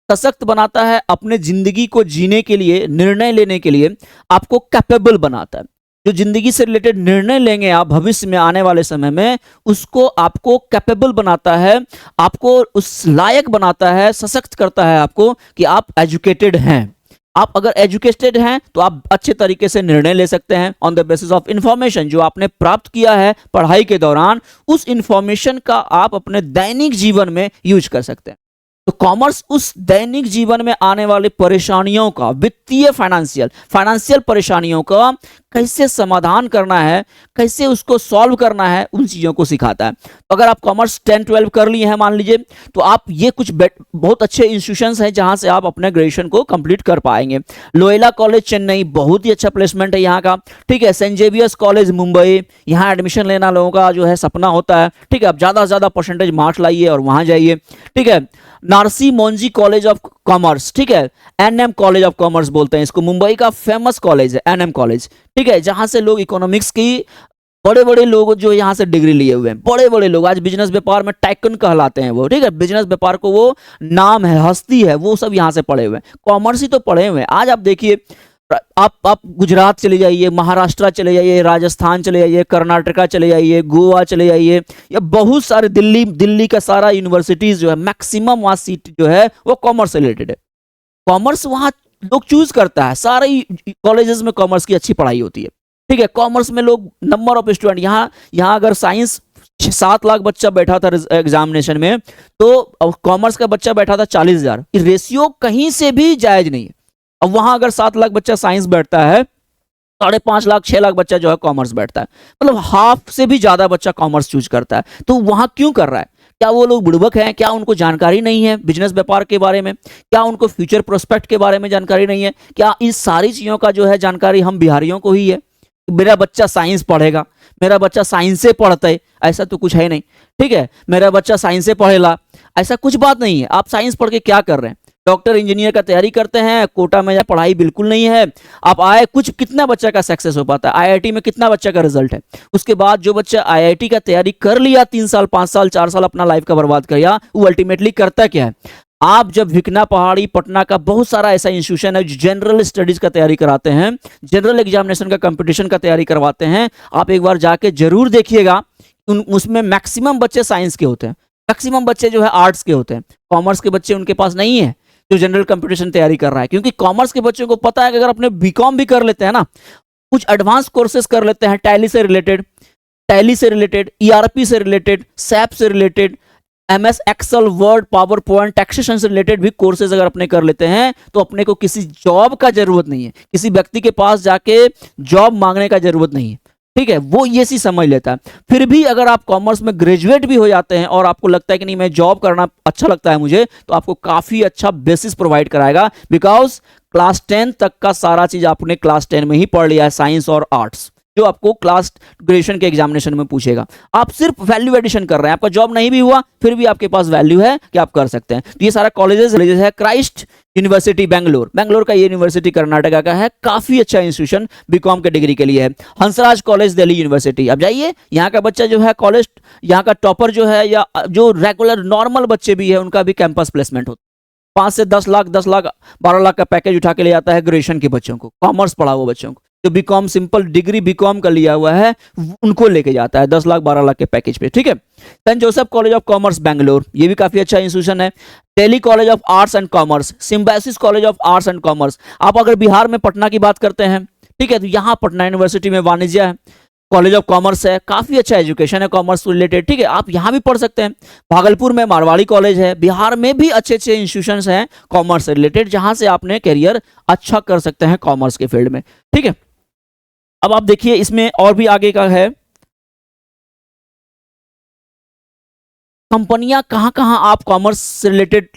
सशक्त बनाता है, अपने जिंदगी को जीने के लिए, निर्णय लेने के लिए आपको कैपेबल बनाता है। जो जिंदगी से रिलेटेड निर्णय लेंगे आप भविष्य में आने वाले समय में, उसको आपको कैपेबल बनाता है, आपको उस लायक बनाता है, सशक्त करता है आपको कि आप एजुकेटेड हैं। आप अगर एजुकेटेड हैं तो आप अच्छे तरीके से निर्णय ले सकते हैं on the basis of information जो आपने प्राप्त किया है पढ़ाई के दौरान। उस इंफॉर्मेशन का आप अपने दैनिक जीवन में यूज कर सकते हैं। तो कॉमर्स उस दैनिक जीवन में आने वाली परेशानियों का, वित्तीय फाइनेंशियल परेशानियों का कैसे समाधान करना है, कैसे उसको सॉल्व करना है, उन चीजों को सिखाता है। तो अगर आप कॉमर्स 10-12 कर लिए हैं मान लीजिए, तो आप ये कुछ बहुत अच्छे इंस्टीट्यूशंस हैं जहां से आप अपने ग्रेजुएशन को कंप्लीट कर पाएंगे। लोएला कॉलेज चेन्नई, बहुत ही अच्छा प्लेसमेंट है यहाँ का, ठीक है। सेंट जेवियर्स कॉलेज मुंबई, यहाँ एडमिशन लेना लोगों का जो है सपना होता है, ठीक है। आप ज्यादा से ज्यादा परसेंटेज मार्क्स लाइए और वहां जाइए, ठीक है। Narsee Monjee college of commerce, ठीक है, एनएम कॉलेज ऑफ कॉमर्स बोलते हैं इसको, मुंबई का फेमस कॉलेज है एनएम कॉलेज, ठीक है, जहां से लोग इकोनॉमिक्स की बड़े बड़े लोग जो यहाँ से डिग्री लिए हुए हैं, बड़े बड़े लोग आज बिजनेस व्यापार में टाइकन कहलाते हैं वो, ठीक है। बिजनेस व्यापार को वो नाम है, हस्ती है, वो सब यहाँ से पढ़े हुए हैं, कॉमर्स ही तो पढ़े हुए हैं। आज आप देखिए, आप गुजरात चले जाइए, महाराष्ट्र चले जाइए, राजस्थान चले जाइए, कर्नाटका चले जाइए, गोवा चले जाइए, या बहुत सारे दिल्ली का सारा यूनिवर्सिटीज जो है मैक्सिमम वहाँ सीट जो है वो कॉमर्स से रिलेटेड है। कॉमर्स वहाँ लोग चूज करता है, सारे कॉलेजेस में कॉमर्स की अच्छी पढ़ाई होती है, ठीक है। कॉमर्स में लोग नंबर ऑफ स्टूडेंट यहाँ अगर साइंस 7 लाख बच्चा बैठा था एग्जामिनेशन में, तो कॉमर्स का बच्चा बैठा था 40,000। रेशियो कहीं से भी जायज नहीं है। अब वहां अगर 7 लाख बच्चा साइंस बैठता है, 5.5 लाख 6 लाख बच्चा जो है कॉमर्स बैठता है, मतलब हाफ से भी ज्यादा बच्चा कॉमर्स चूज करता है। तो वहां क्यों कर रहा है? क्या वो लोग बुड़बक हैं? क्या उनको जानकारी नहीं है बिजनेस व्यापार के बारे में? क्या उनको फ्यूचर प्रोस्पेक्ट के बारे में जानकारी नहीं है? क्या इस सारी चीजों का जो है जानकारी हम बिहारियों को ही है? मेरा बच्चा साइंस पढ़ेगा, मेरा बच्चा साइंस से पढ़ता है, ऐसा तो कुछ है नहीं, ठीक है। मेरा बच्चा साइंस से पढ़ेगा, ऐसा कुछ बात नहीं है। आप साइंस पढ़ के क्या कर रहे हैं? डॉक्टर इंजीनियर का तैयारी करते हैं, कोटा में पढ़ाई बिल्कुल नहीं है, आप आए कुछ, कितना बच्चा का सक्सेस हो पाता है? आईआईटी में कितना बच्चा का रिजल्ट है? उसके बाद जो बच्चा आईआईटी का तैयारी कर लिया, 3 साल 5 साल 4 साल अपना लाइफ का बर्बाद कर लिया, वो अल्टीमेटली करता क्या है? आप जब भिकना पहाड़ी पटना का बहुत सारा ऐसा इंस्टीट्यूशन है जो जनरल स्टडीज का तैयारी कराते हैं, जनरल एग्जामिनेशन का कंपटीशन का तैयारी करवाते हैं, आप एक बार जाके जरूर देखिएगा। उसमें मैक्सिमम बच्चे साइंस के होते हैं, मैक्सिमम बच्चे जो है आर्ट्स के होते हैं। कॉमर्स के बच्चे उनके पास नहीं है जो जनरल कंपटीशन तैयारी कर रहा है, क्योंकि कॉमर्स के बच्चों को पता है कि अगर अपने बीकॉम भी कर लेते हैं ना, कुछ एडवांस कोर्सेज कर लेते हैं, टैली से रिलेटेड, ईआरपी से रिलेटेड, सैप से रिलेटेड, एमएस एक्सेल, वर्ड, पावर पॉइंट, टैक्सेशन से रिलेटेड भी कोर्सेज अगर अपने कर लेते हैं, तो अपने को किसी जॉब का जरूरत नहीं है, किसी व्यक्ति के पास जाके जॉब मांगने का जरूरत नहीं है, ठीक है। वो ये सी समझ लेता है। फिर भी अगर आप कॉमर्स में ग्रेजुएट भी हो जाते हैं और आपको लगता है कि नहीं मैं जॉब करना अच्छा लगता है मुझे, तो आपको काफी अच्छा बेसिस प्रोवाइड कराएगा, बिकॉज क्लास 10 तक का सारा चीज आपने क्लास 10 में ही पढ़ लिया है, साइंस और आर्ट्स, जो आपको क्लास ग्रेजुएशन के एग्जामिनेशन में पूछेगा। आप सिर्फ वैल्यू एडिशन कर रहे हैं, आपका जॉब नहीं भी हुआ फिर भी आपके पास वैल्यू है कि आप कर सकते हैं। तो ये सारा कॉलेजेस है। क्राइस्ट यूनिवर्सिटी बेंगलोर का, ये यूनिवर्सिटी कर्नाटका का है, काफी अच्छा इंस्टीट्यूशन बीकॉम के डिग्री के लिए है। हंसराज कॉलेज दिल्ली यूनिवर्सिटी, अब जाइए, यहाँ का बच्चा जो है कॉलेज, यहाँ का टॉपर जो है, या जो रेगुलर नॉर्मल बच्चे भी है, उनका भी कैंपस प्लेसमेंट होता है। 5 से 10 लाख 12 लाख का पैकेज उठा के ले जाता है ग्रेजुएशन के बच्चों को, कॉमर्स पढ़ा हुआ बच्चों को, जो बीकॉम सिंपल डिग्री बीकॉम का लिया हुआ है उनको लेके जाता है 10 लाख 12 लाख के पैकेज पे, ठीक है। Saint Joseph College of Commerce Bangalore, ये भी काफी अच्छा इंस्टीट्यूशन है। Delhi College of Arts and Commerce, Symbiosis College of Arts and Commerce. आप अगर बिहार में पटना की बात करते हैं, ठीक है, तो यहाँ पटना यूनिवर्सिटी में वाणिज्य है, कॉलेज ऑफ कॉमर्स है, काफी अच्छा एजुकेशन है कॉमर्स रिलेटेड, ठीक है, आप यहाँ भी पढ़ सकते हैं। भागलपुर में मारवाड़ी कॉलेज है। बिहार में भी अच्छे अच्छे इंस्टीट्यूशंस हैं कॉमर्स से रिलेटेड, जहां से आपने करियर अच्छा कर सकते हैं कॉमर्स के फील्ड में, ठीक है। अब आप देखिए इसमें और भी आगे का है, कंपनियां कहाँ-कहाँ आप कॉमर्स से रिलेटेड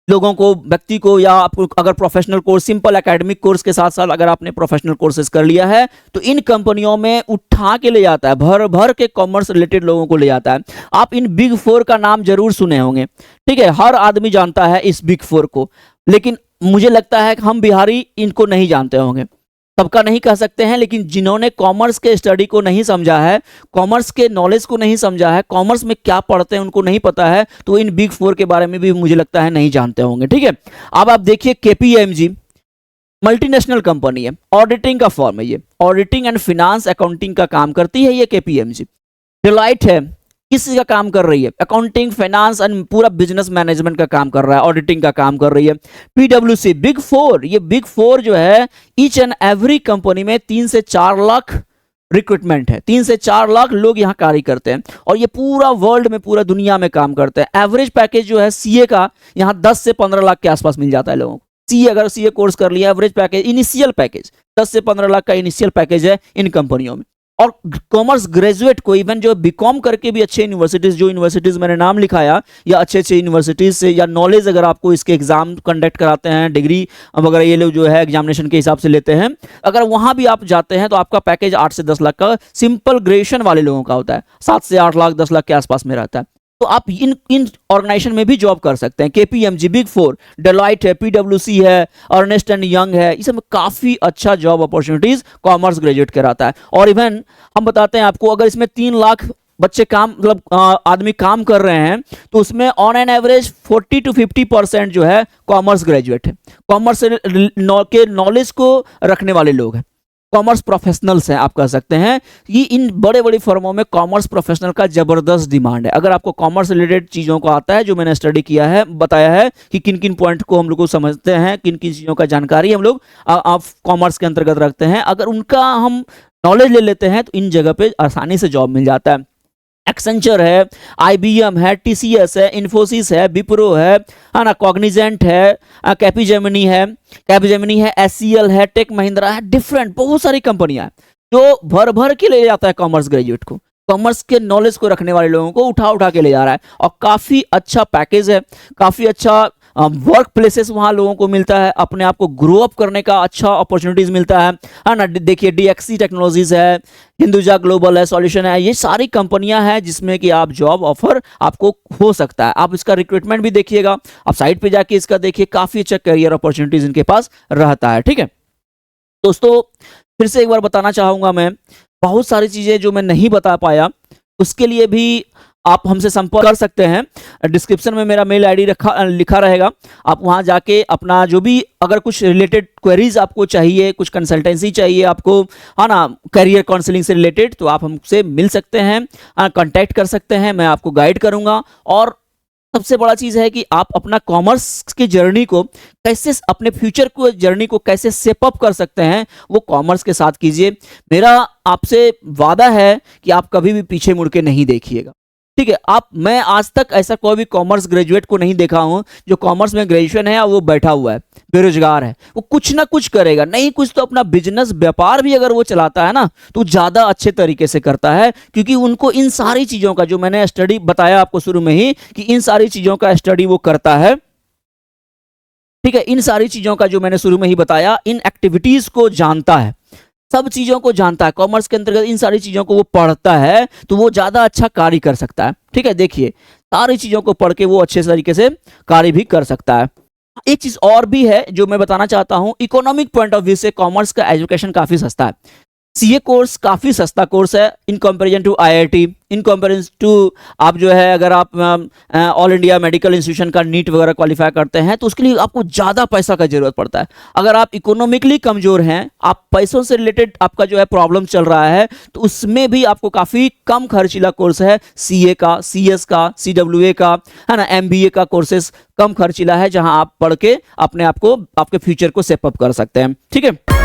लोगों को, व्यक्ति को, या आपको अगर professional course, simple academic course के साथ-साथ अगर आपने प्रोफेशनल कोर्सेज कर लिया है, तो इन कंपनियों में उठा के ले जाता है, भर-भर के कॉमर्स रिलेटेड लोगों को ले जाता है। आप इन बिग 4 का नाम ज़रूर सुने होंगे, ठीक है? हर आदमी जानता है इस बिग 4 को, लेकिन मुझे लगता है कि हम बिहारी इनको नहीं जानते होंगे। सबका नहीं कह सकते हैं, लेकिन जिन्होंने कॉमर्स के स्टडी को नहीं समझा है, कॉमर्स के नॉलेज को नहीं समझा है, कॉमर्स में क्या पढ़ते हैं उनको नहीं पता है, तो इन बिग 4 के बारे में भी मुझे लगता है नहीं जानते होंगे, ठीक है? अब आप देखिए केपीएमजी मल्टीनेशनल कंपनी है, ऑडिटिंग का फर्म है ये, ऑडिटिंग एंड फिनांस अकाउंटिंग का काम करती है ये केपीएमजी। डिलाइट है, किस चीज का काम कर रही है? अकाउंटिंग, फाइनेंस एंड पूरा बिजनेस मैनेजमेंट का काम कर रहा है, ऑडिटिंग का काम कर रही है। पीडब्ल्यूसी बिग 4, ये बिग 4 जो है ईच एंड एवरी कंपनी में 3 से 4 लाख रिक्रूटमेंट है, 3 से 4 लाख लोग यहाँ कार्य करते हैं, और ये पूरा वर्ल्ड में, पूरा दुनिया में काम करते हैं। एवरेज पैकेज जो है सीए का यहाँ 10 से 15 लाख के आसपास मिल जाता है लोगों को। सीए, अगर सीए कोर्स कर लिया, एवरेज पैकेज, इनिशियल पैकेज 10 से 15 लाख का इनिशियल पैकेज है इन कंपनियों में। और कॉमर्स ग्रेजुएट को, इवन जो बीकॉम करके भी अच्छे यूनिवर्सिटीज, जो यूनिवर्सिटीज मैंने नाम लिखाया, या अच्छे अच्छे यूनिवर्सिटीज से, या नॉलेज अगर आपको इसके एग्जाम कंडक्ट कराते हैं, डिग्री वगैरह ये लोग जो है एग्जामिनेशन के हिसाब से लेते हैं, अगर वहां भी आप जाते हैं तो आपका पैकेज 8 से 10 लाख का सिंपल ग्रेजुएशन वाले लोगों का होता है, 7 से 8 लाख 10 लाख के आसपास में रहता है। तो आप इन ऑर्गेनाइजेशन में भी जॉब कर सकते हैं। केपीएमजी बिग 4, डेलॉइट है, पीडब्ल्यूसी है, अर्नेस्ट एंड यंग है, इस सब काफी अच्छा जॉब अपॉर्चुनिटीज कॉमर्स ग्रेजुएट कराता है। और इवन हम बताते हैं आपको, अगर इसमें 3 लाख बच्चे काम, मतलब आदमी काम कर रहे हैं, तो उसमें ऑन एन एवरेज 40 to 50% जो है कॉमर्स ग्रेजुएट है, कॉमर्स के नॉलेज को रखने वाले लोग हैं, कॉमर्स प्रोफेशनल्स हैं आप कह सकते हैं। ये इन बड़े बड़ी फर्मों में कॉमर्स प्रोफेशनल का जबरदस्त डिमांड है। अगर आपको कॉमर्स रिलेटेड चीज़ों को आता है, जो मैंने स्टडी किया है, बताया है कि किन किन पॉइंट को हम लोग को समझते हैं, किन किन चीज़ों का जानकारी हम लोग आप कॉमर्स के अंतर्गत रखते हैं, अगर उनका हम नॉलेज ले लेते हैं तो इन जगह पे आसानी से जॉब मिल जाता है। एक्सेंचर है, आईबीएम है, टीसीएस है, इन्फोसिस है, विप्रो है ना, कॉग्निजेंट है, कैपिजेमिनी है, एससीएल है, टेक महिंद्रा है, डिफरेंट बहुत सारी कंपनियां हैं जो भर भर के ले जाता है कॉमर्स ग्रेजुएट को, कॉमर्स के नॉलेज को रखने वाले लोगों को उठा उठा के ले जा रहा है। और काफ़ी अच्छा पैकेज है, काफ़ी अच्छा वर्क प्लेसेस वहाँ लोगों को मिलता है, अपने आप को ग्रो अप करने का अच्छा अपॉर्चुनिटीज़ मिलता है ना। देखिए डीएक्सी टेक्नोलॉजीज़ है, हिंदुजा ग्लोबल है, सॉल्यूशन है, ये सारी कंपनियां हैं जिसमें कि आप जॉब ऑफर आपको हो सकता है। आप इसका रिक्रूटमेंट भी देखिएगा, आप साइट पे जाके इसका देखिए, काफ़ी अच्छा करियर अपॉर्चुनिटीज़ इनके पास रहता है, ठीक है दोस्तों। फिर से एक बार बताना चाहूँगा, मैं बहुत सारी चीज़ें जो मैं नहीं बता पाया, उसके लिए भी आप हमसे संपर्क कर सकते हैं। डिस्क्रिप्शन में मेरा मेल आईडी लिखा रहेगा, आप वहां जाके अपना जो भी, अगर कुछ रिलेटेड क्वेरीज आपको चाहिए, कुछ कंसल्टेंसी चाहिए आपको, है ना, करियर काउंसलिंग से रिलेटेड, तो आप हमसे मिल सकते हैं, कांटेक्ट कर सकते हैं, मैं आपको गाइड करूंगा। और सबसे बड़ा चीज़ है कि आप अपना कॉमर्स की जर्नी को कैसे, अपने फ्यूचर को जर्नी को कैसे सेप अप कर सकते हैं, वो कॉमर्स के साथ कीजिए। मेरा आपसे वादा है कि आप कभी भी पीछे मुड़ के नहीं देखिएगा, ठीक है। मैं आज तक ऐसा कोई भी कॉमर्स ग्रेजुएट को नहीं देखा हूं जो कॉमर्स में ग्रेजुएशन है और वो बैठा हुआ है, बेरोजगार है। वो कुछ ना कुछ करेगा, नहीं कुछ तो अपना बिजनेस व्यापार भी अगर वो चलाता है ना, तो ज़्यादा अच्छे तरीके से करता है, क्योंकि उनको इन सारी चीज़ों का, जो मैंने स्टडी बताया आपको शुरू में ही, कि इन सारी चीज़ों का स्टडी वो करता है, ठीक है। इन सारी चीज़ों का जो मैंने शुरू में ही बताया, इन एक्टिविटीज़ को जानता है, सब चीज़ों को जानता है, कॉमर्स के अंतर्गत इन सारी चीज़ों को वो पढ़ता है, तो वो ज़्यादा अच्छा कार्य कर सकता है, ठीक है। देखिए सारी चीज़ों को पढ़ के वो अच्छे तरीके से कार्य भी कर सकता है। एक चीज़ और भी है जो मैं बताना चाहता हूँ, इकोनॉमिक पॉइंट ऑफ व्यू से कॉमर्स का एजुकेशन काफ़ी सस्ता है। सीए कोर्स काफ़ी सस्ता कोर्स है in comparison to IIT, in comparison to आप जो है, अगर आप ऑल इंडिया मेडिकल इंस्टीट्यूशन का नीट वगैरह क्वालिफाई करते हैं, तो उसके लिए आपको ज़्यादा पैसा का जरूरत पड़ता है। अगर आप इकोनॉमिकली कमज़ोर हैं, आप पैसों से रिलेटेड आपका जो है प्रॉब्लम चल रहा है, तो उसमें भी आपको काफ़ी कम खर्चीला कोर्स है सीए का, सीएस का, सीडब्ल्यूए का, है ना, एमबीए का कोर्सेस कम खर्चीला है, जहां आप पढ़ के अपने आप को, आपके फ्यूचर को सेप अप कर सकते हैं, ठीक है।